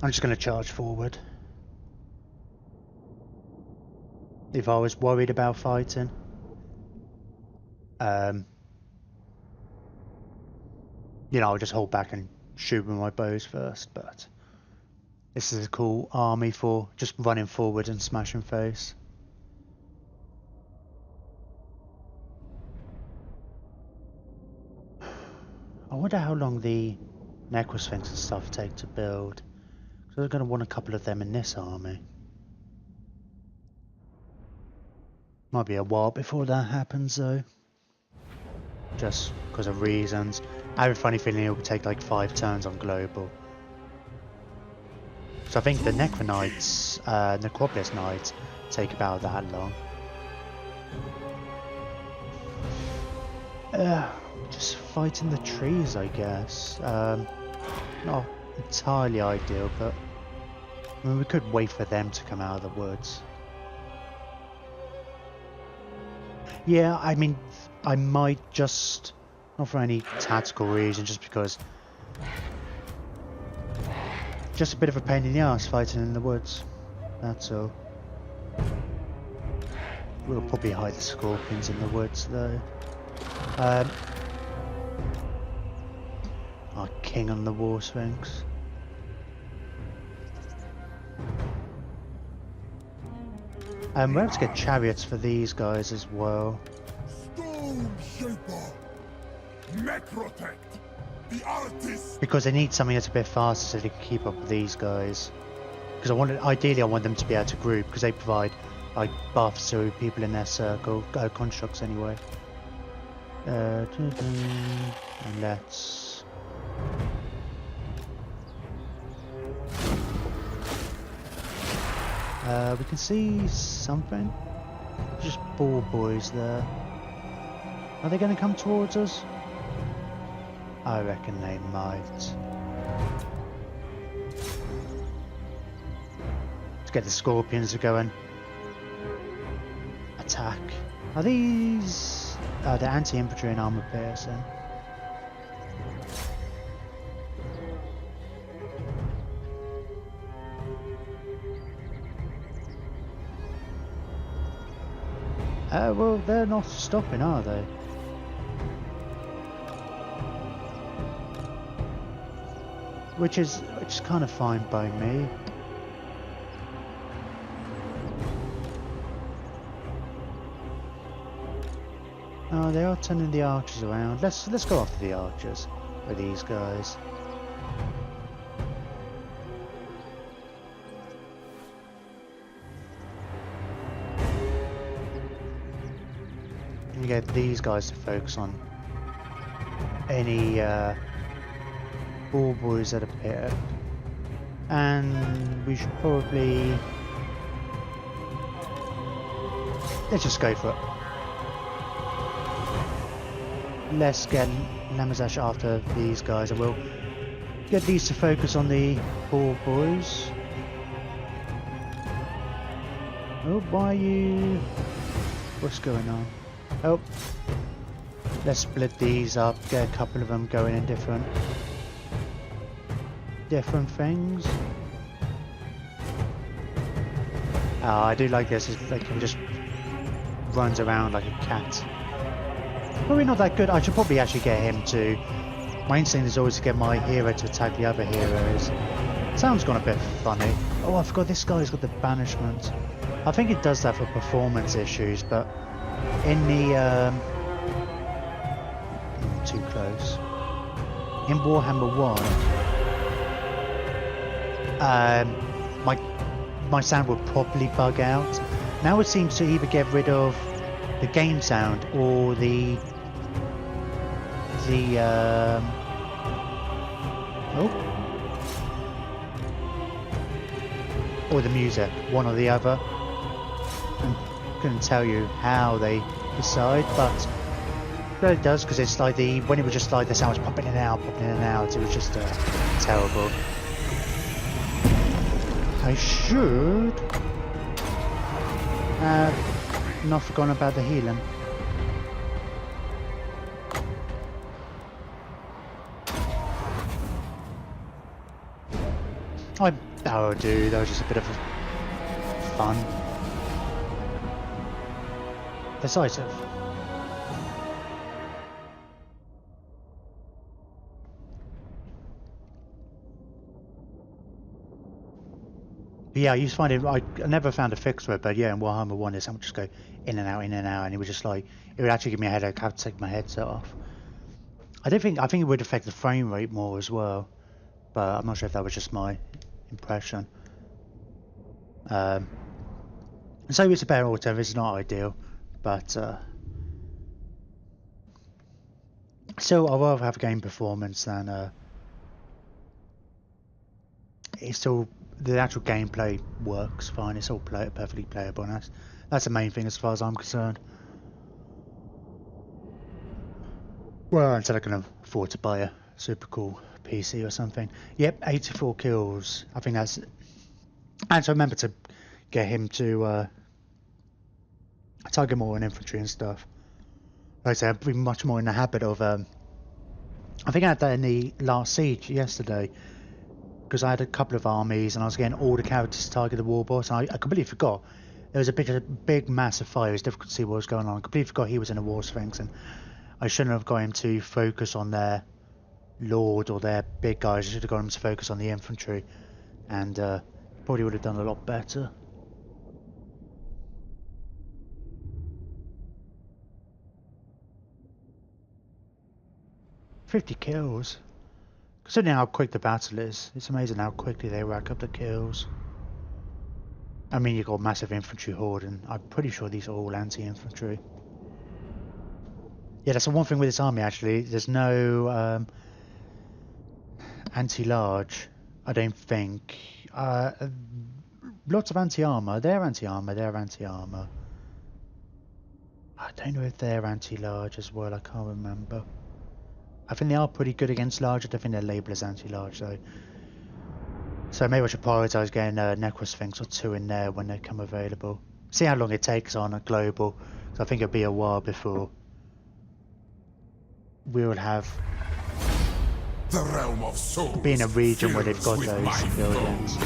I'm just going to charge forward. If I was worried about fighting. You know, I'll just hold back and shoot with my bows first, but this is a cool army for just running forward and smashing face. I wonder how long the Necrosphinx and stuff take to build. So I'm going to want a couple of them in this army. Might be a while before that happens though. Just because of reasons. I have a funny feeling it will take like 5 turns on global. So I think the Necropolis Knights take about that long. Just fighting the trees, I guess. Not entirely ideal, but I mean, we could wait for them to come out of the woods. Yeah, I mean, I might just, not for any tactical reason, just because, just a bit of a pain in the ass fighting in the woods, that's all. We'll probably hide the scorpions in the woods though. Our king on the war sphinx. We have to get chariots for these guys as well. Stone Shaper! Necrotect! The artist! Because they need something that's a bit faster so they can keep up with these guys. Because ideally I want them to be able to group, because they provide like buffs to people in their circle, constructs anyway. And let's... we can see something. Just ball boys there. Are they going to come towards us? I reckon they might. Let's get the scorpions to go and attack. Are these... they're anti-infantry and armor piercing. Well, they're not stopping, are they? Which is kind of fine by me. Oh, they are turning the archers around. Let's go after the archers with these guys. You get these guys to focus on any ball boys that appear, and we should probably let's just go for it. Let's get Namazash after these guys, and we'll get these to focus on the ball boys. Oh, why are you? What's going on? Oh, let's split these up, get a couple of them going in different things. Oh, I do like this, it's like he just runs around like a cat. Probably not that good. I should probably actually get him to... My instinct is always to get my hero to attack the other heroes. Sounds gone a bit funny. Oh, I forgot this guy's got the banishment. I think it does that for performance issues, but in the too close. In Warhammer 1, my sound would probably bug out. Now it seems to either get rid of the game sound or the or the music, one or the other. I couldn't tell you how they decide, but it does, because it's like when it was just like the sound was popping in and out, it was just terrible. I should have not forgotten about the healing. Oh, dude, that was just a bit of fun. Decisive. But yeah, I used to find it. I never found a fix for it, but yeah, in Warhammer 1, it's would just go in and out, and it would just like it would actually give me a headache. I had to take my headset off. I think it would affect the frame rate more as well, but I'm not sure if that was just my impression. So it's a better auto. It's not ideal, but still, I'd rather have game performance than it's still the actual gameplay works fine. It's all perfectly playable, and that's the main thing as far as I'm concerned. Well, until I can afford to buy a super cool PC or something. Yep, 84 kills. I think that's. And so remember to get him to target more on infantry and stuff. Like I said, I've been much more in the habit of. I think I had that in the last siege yesterday. Because I had a couple of armies and I was getting all the characters to target the war boss, and I completely forgot. There was a big massive fire. It was difficult to see what was going on. I completely forgot he was in a war sphinx, and I shouldn't have got him to focus on their lord or their big guys. I should have got him to focus on the infantry, and probably would have done a lot better. $50 kills. Considering how quick the battle is, it's amazing how quickly they rack up the kills. I mean, you've got massive infantry horde, and I'm pretty sure these are all anti-infantry. Yeah, that's the one thing with this army, actually. There's no anti-large, I don't think. Lots of anti-armor. They're anti-armor, they're anti-armor. I don't know if they're anti-large as well, I can't remember. I think they are pretty good against large. I don't think they're labelled as anti-large though. So maybe I should prioritise getting a Necrosphinx or 2 in there when they come available. See how long it takes on a global. So I think it'll be a while before we will have The realm of souls be in a region where they've got those buildings.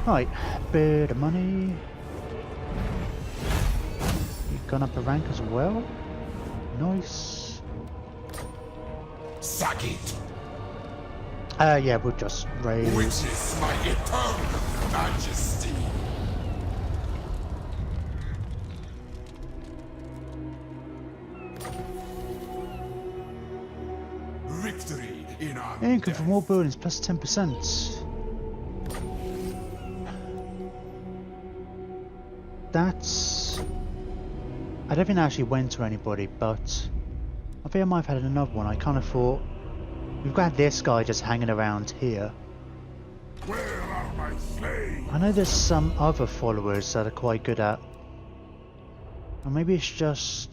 Right, bit of money. You've gone up a rank as well. Nice. Sack it! Yeah, we'll just raise. Witness my eternal majesty! Victory in our Income from all buildings plus 10%. That's. I don't think I actually went to anybody, but I think I might have had another one. I kind of thought we've got this guy just hanging around here. Where are my slaves? I know there's some other followers that are quite good at. Or maybe it's just.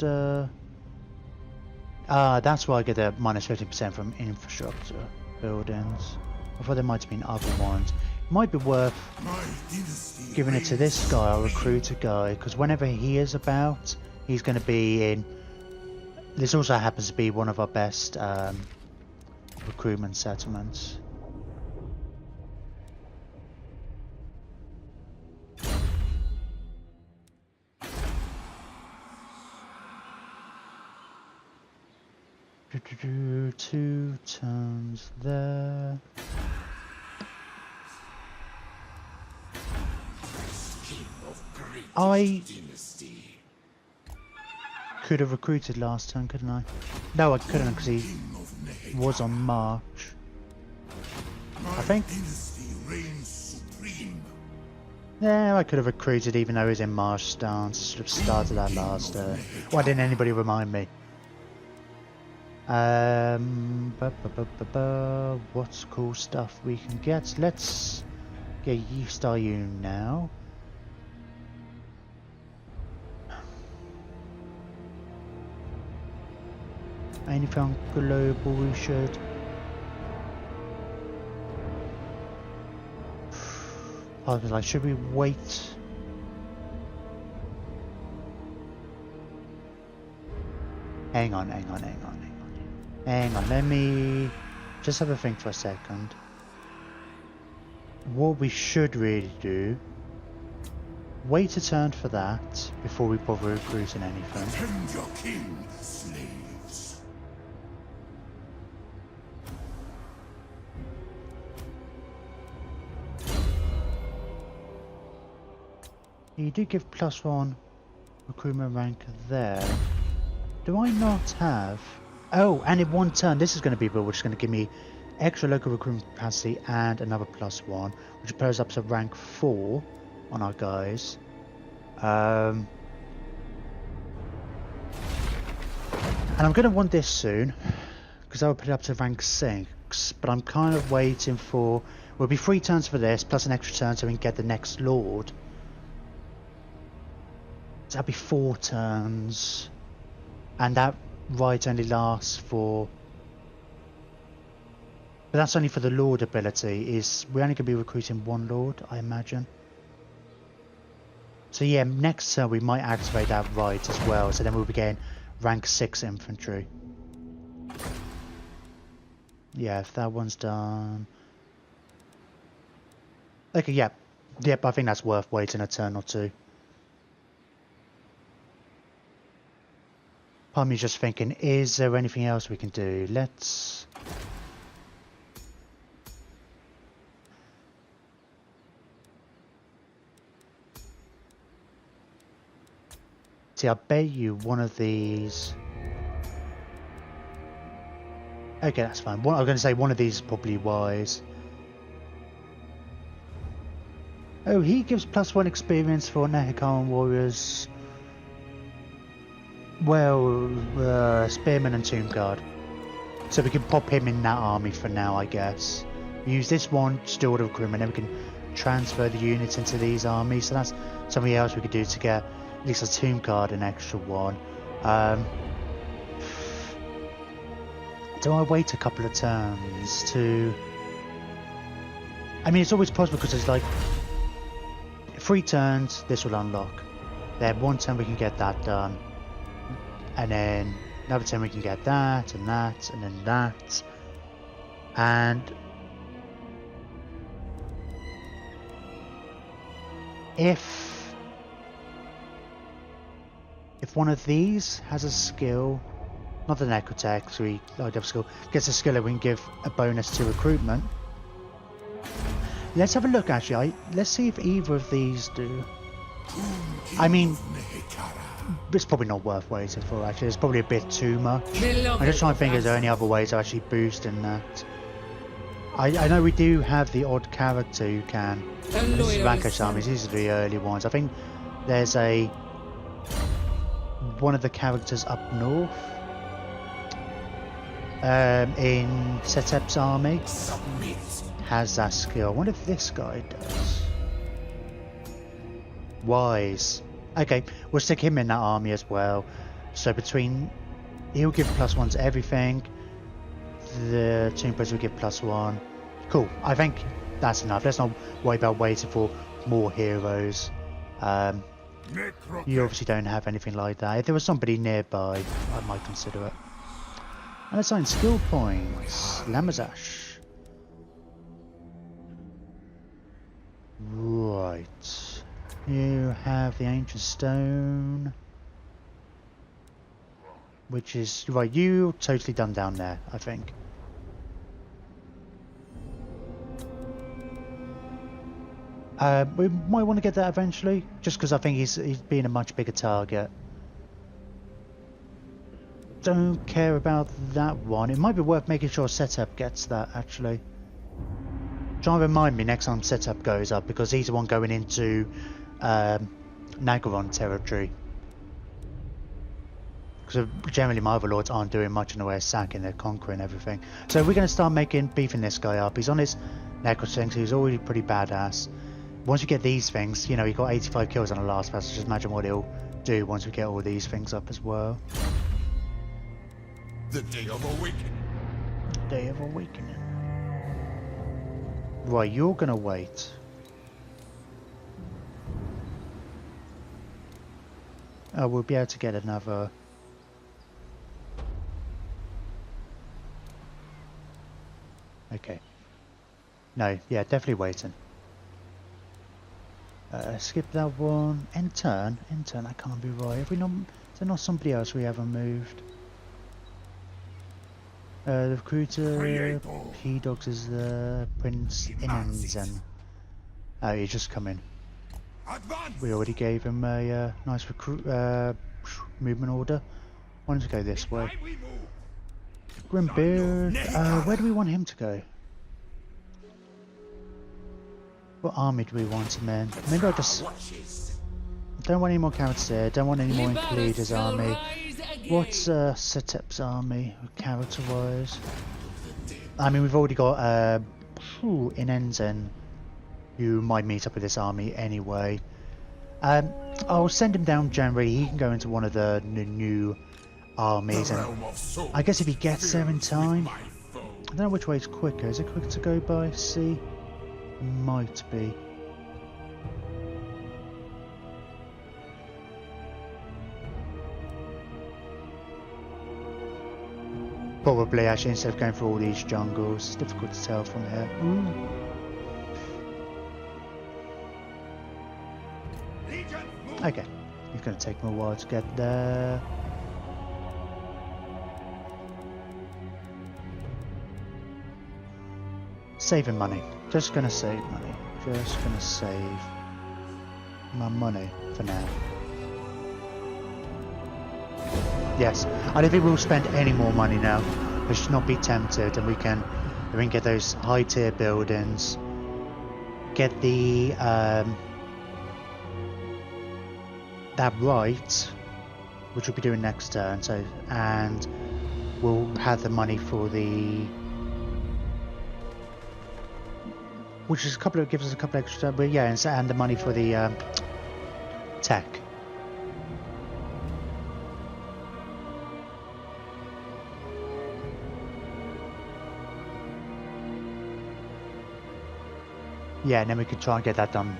That's why I get the minus 50% from infrastructure buildings. I thought there might have been other ones. It might be worth giving it to this guy, our recruiter guy, because whenever he is about, he's going to be in. This also happens to be one of our best recruitment settlements. Two turns there. I could have recruited last turn, couldn't I? No, I couldn't because he was on march. I think. Yeah, I could have recruited even though he was in march stance. Should have started that last turn. Why didn't anybody remind me? What's cool stuff we can get? Let's get start you now. Anything global we should? I was like, should we wait? Hang on. Hang on, let me just have a think for a second. what we should really do, wait a turn for that before we bother recruiting anything. Defend your king, slaves. You do give +1 recruitment rank there. Do I not have... Oh, and in one turn, this is going to be built, which is going to give me extra local recruitment capacity and another +1, which pairs up to rank 4 on our guys. And I'm going to want this soon, because I will put it up to rank 6, but I'm kind of waiting for... We'll be 3 turns for this, plus an extra turn so we can get the next Lord. So that'll be 4 turns. And that right only lasts for... But that's only for the Lord ability. We're only going to be recruiting 1 Lord, I imagine. So yeah, next turn we might activate that right as well. So then we'll be getting rank 6 infantry. Yeah, if that one's done... Okay, yeah. Yep, I think that's worth waiting a turn or 2. Part of me just thinking, is there anything else we can do? Let's... See, I bet you one of these... Okay, that's fine. I'm going to say one of these is probably wise. Oh, he gives +1 experience for Nehikaran warriors. Well, Spearman and Tomb Guard. So we can pop him in that army for now, I guess. Use this one, still the recruitment, then we can transfer the units into these armies. So that's something else we could do to get at least a Tomb Guard an extra one. Do I wait a couple of turns to... I mean, it's always possible because it's like 3 turns, this will unlock. Then 1 turn we can get that done. And then another turn we can get that, and then that. And if one of these has a skill, not the Necrotech, so we skill, gets a skill that we can give a bonus to recruitment. Let's have a look actually. Let's see if either of these do. I mean, it's probably not worth waiting for actually. It's probably a bit too much. I'm just trying to think, is there any other ways of actually boosting that? I know we do have the odd character who can. This is Rankish armies, these are the early ones. I think there's one of the characters up north in Setep's army has that skill. I wonder if this guy does. Wise. Okay, we'll stick him in that army as well. So he'll give +1 to everything. The Tomb Prince will give +1. Cool. I think that's enough. Let's not worry about waiting for more heroes. You obviously don't have anything like that. If there was somebody nearby, I might consider it. And assign skill points. Lamazash. Right. You have the Ancient Stone. Which is... Right, you're totally done down there, I think. We might want to get that eventually, just because I think he's being a much bigger target. Don't care about that one. It might be worth making sure Setup gets that, actually. Try and remind me next time Setup goes up, because he's the one going into Nagaron territory. Because generally my other lords aren't doing much in the way of sacking, they're conquering everything. So we're going to start beefing this guy up. He's on his Necro thing, so he's already pretty badass. Once we get these things, you know, he got 85 kills on the last pass. Just imagine what he'll do once we get all these things up as well. The Day of Awakening. Day of Awakening. Right, you're gonna wait. Oh, we'll be able to get another. Okay. No, yeah, definitely waiting. Skip that one. End turn. End turn. That can't be right. Have we not? Is there not somebody else we haven't moved? The recruiter. P-Dogs is the Prince Inenzen. Oh, he's just come in. We already gave him a nice recruit movement order. Why don't we go this way? Grimbeard. Where do we want him to go? What army do we want him in? Maybe I just don't want any more characters there. Don't want any more in Khalida's army. What's Setep's army character-wise? I mean, we've already got Inenzen, who might meet up with this army anyway. I'll send him down generally. He can go into one of the new armies, and I guess if he gets there in time. I don't know which way is quicker. Is it quicker to go by sea? Might be. Probably, actually, instead of going through all these jungles. It's difficult to tell from here. Okay, it's going to take me a while to get there. Saving money. Just gonna save money. Just gonna save my money for now. Yes, I don't think we'll spend any more money now. We should not be tempted, and we can get those high tier buildings. Get the that right, which we'll be doing next turn. So, and we'll have the money for the. Which is gives us a couple extra, but yeah, and the money for the tech. Yeah, and then we could try and get that done.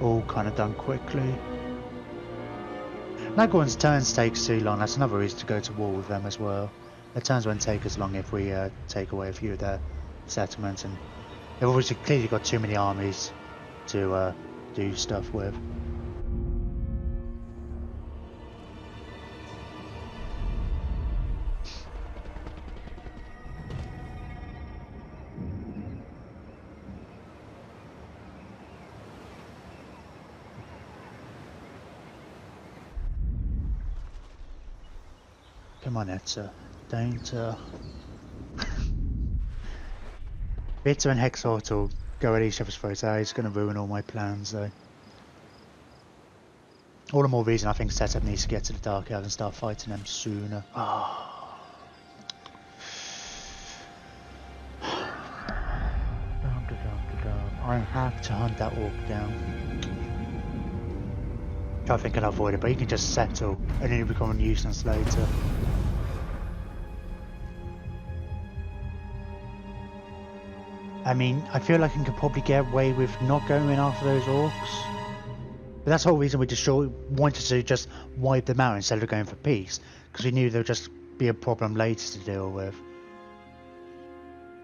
All kind of done quickly. Nagorn's turns takes too long. That's another reason to go to war with them as well. Their turns won't take as long if we take away a few of their settlements, and they've obviously clearly got too many armies to do stuff with. Come on, Etzer. Don't Bitter and Hexort will go at each other's throats. It's going to ruin all my plans, though. All the more reason I think Setup needs to get to the Dark Elves and start fighting them sooner. Oh. I have to hunt that orc down. I think I'll avoid it, but he can just settle and then he'll become a nuisance later. I mean, I feel like I could probably get away with not going in after those orcs. But that's the whole reason we just wanted to just wipe them out instead of going for peace. Because we knew there would just be a problem later to deal with.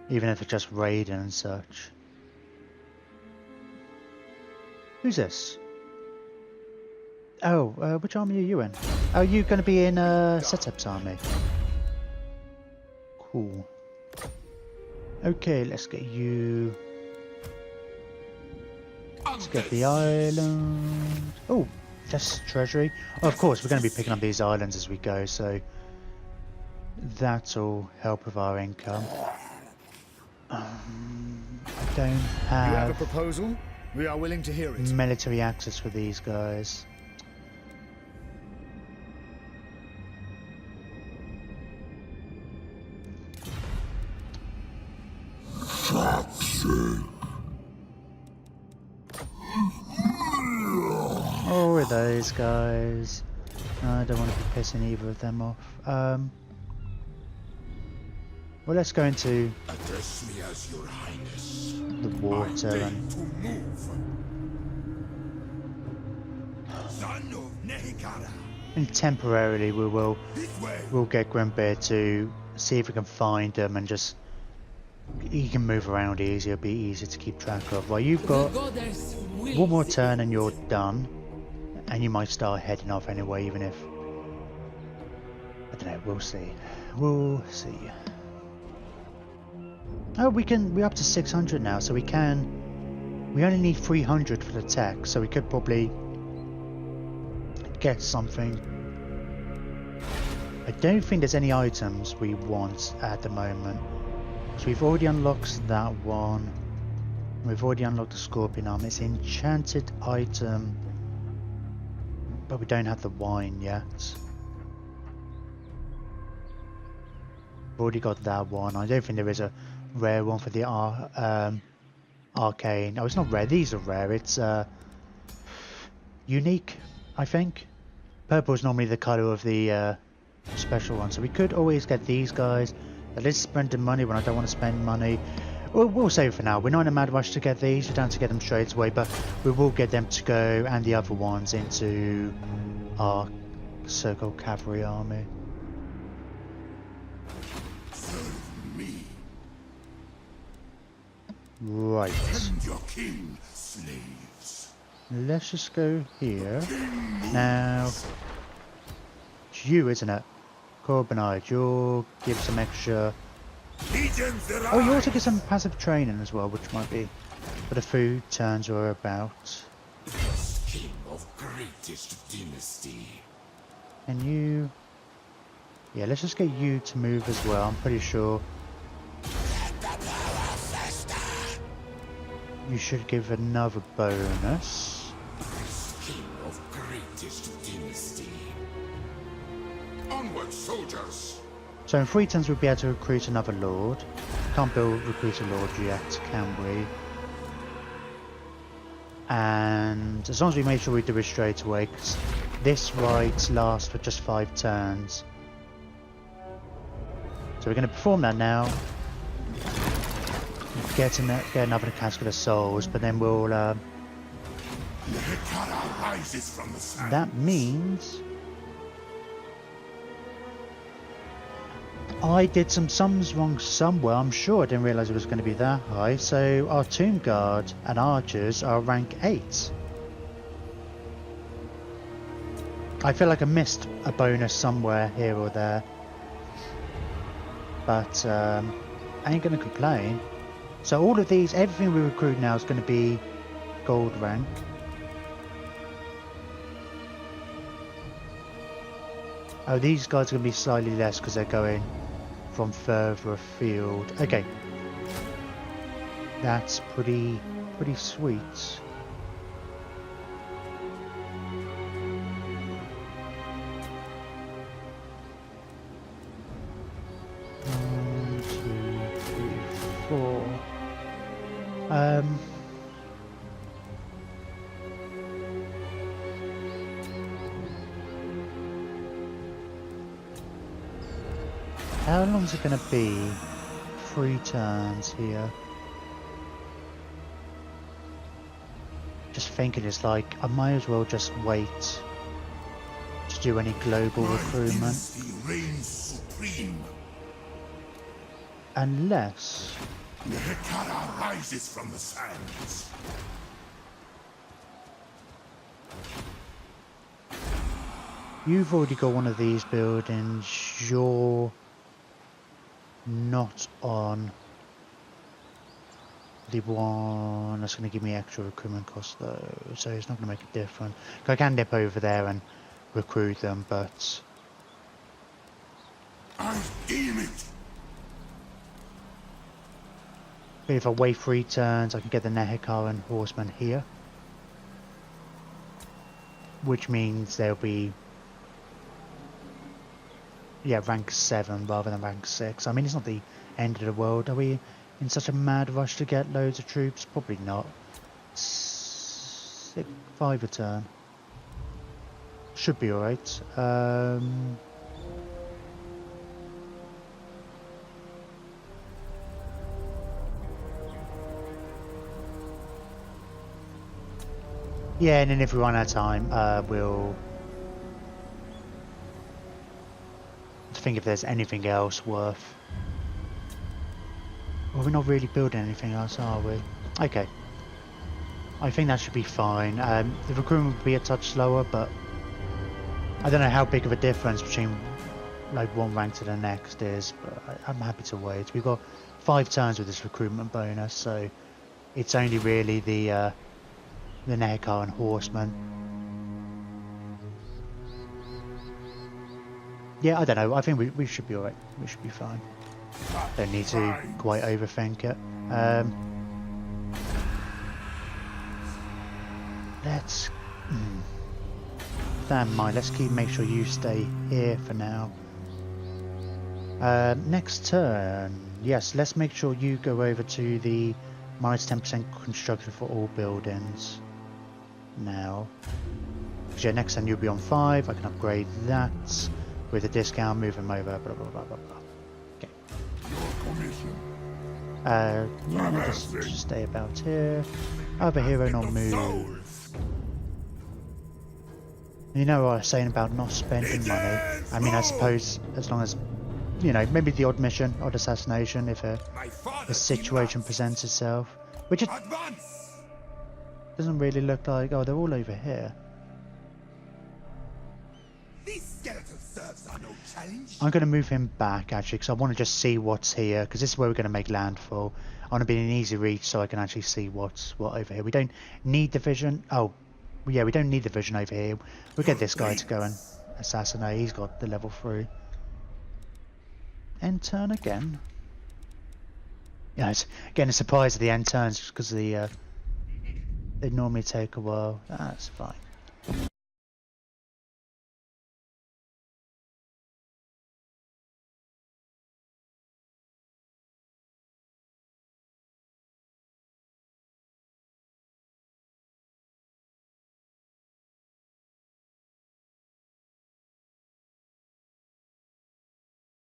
Even if it's just raiding and such. Who's this? Oh, which army are you in? Oh, are you going to be in Setup's army? Cool. Okay, let's get you. Let's get the island. Oh, that's treasury. Oh, of course, we're going to be picking up these islands as we go, so that'll help with our income. I don't have. You have a proposal? We are willing to hear it. Military access for these guys. Oh, are those guys? No, I don't want to be pissing either of them off. Well, let's go into Address me as your highness. the water and To move. Son of Nehikara. temporarily we'll This way. get Grimbeard to see if we can find them and just he can move around easier, be easier to keep track of. Well, you've got The goddess one more turn and you're done. And you might start heading off anyway, even if... I don't know, we'll see. We'll see. Oh, we're up to 600 now, so we only need 300 for the tech, so we could probably get something. I don't think there's any items we want at the moment. So we've already unlocked that one. We've already unlocked the scorpion arm. It's an enchanted item, but we don't have the wine yet. We've already got that one. I don't think there is a rare one for the arcane. Oh, it's not rare. These are rare. It's unique, I think. Purple is normally the colour of the special one, so we could always get these guys. That is spending money when I don't want to spend money. We'll save it for now. We're not in a mad rush to get these. We don't have to get them straight away, but we will get them to go, and the other ones, into our circle cavalry army. Serve me. Right. Tend your king, slaves. Let's just go here. Now, it's you, isn't it? Corbinite, you'll give some extra... Oh, you also get some passive training as well, which might be what the food turns are about. King of greatest dynasty. And you... Yeah, let's just get you to move as well, I'm pretty sure. You should give another bonus. King of greatest dynasty. Onward, soldiers! So in 3 turns we'll be able to recruit another lord. Can't recruit a lord yet, can we? And as long as we make sure we do it straight away, because this right lasts for just 5 turns. So we're going to perform that now. Get another casket of souls, but then we'll... that means... I did some sums wrong somewhere. I'm sure I didn't realise it was going to be that high. So our Tomb Guard and Archers are rank 8. I feel like I missed a bonus somewhere here or there. But I ain't going to complain. So all of these, everything we recruit now is going to be gold rank. Oh, these guys are going to be slightly less because they're going from further afield. Okay, that's pretty sweet. One, 2, 3, 4. How long is it going to be? 3 turns here. Just thinking, it's like I might as well just wait to do any global recruitment. Reigns supreme. Unless Nehekara rises from the sands. you've already got one of these buildings, you're not on the one that's going to give me extra recruitment costs though, so it's not going to make a difference. I can dip over there and recruit them, but I deem it. if I wait 3 turns I can get the Nehekaran horsemen here, which means they'll be rank 7 rather than rank 6. I mean, it's not the end of the world. Are we in such a mad rush to get loads of troops? Probably not. 5 a turn. Should be alright. Yeah, and then if we run out of time, we'll think if there's anything else worth. Well, we're not really building anything else, are we? Okay. I think that should be fine. The recruitment will be a touch slower, but I don't know how big of a difference between like one rank to the next is, but I'm happy to wait. We've got 5 turns with this recruitment bonus, so it's only really the Nehekar and Horseman. Yeah, I don't know. I think we should be alright. We should be fine. Don't need to quite overthink it. Let's... With that in mind, let's make sure you stay here for now. Next turn, yes, let's make sure you go over to the minus 10% constructed for all buildings now. Because yeah, next turn you'll be on 5, I can upgrade that with a discount, move him over, blah blah blah blah blah. Okay. Yeah, just stay about here. Other hero not move. You know what I was saying about not spending money? I mean, I suppose as long as, you know, maybe the odd mission, odd assassination, if a situation presents itself. Which it doesn't really look like. Oh, they're all over here. I'm going to move him back, actually, because I want to just see what's here, because this is where we're going to make landfall. I want to be in easy reach so I can actually see what over here. We don't need the vision. Oh, yeah, we don't need the vision over here. We'll get this guy to go and assassinate. He's got the level 3. End turn again. Yeah, it's getting a surprise at the end turns just because they normally take a while. That's fine.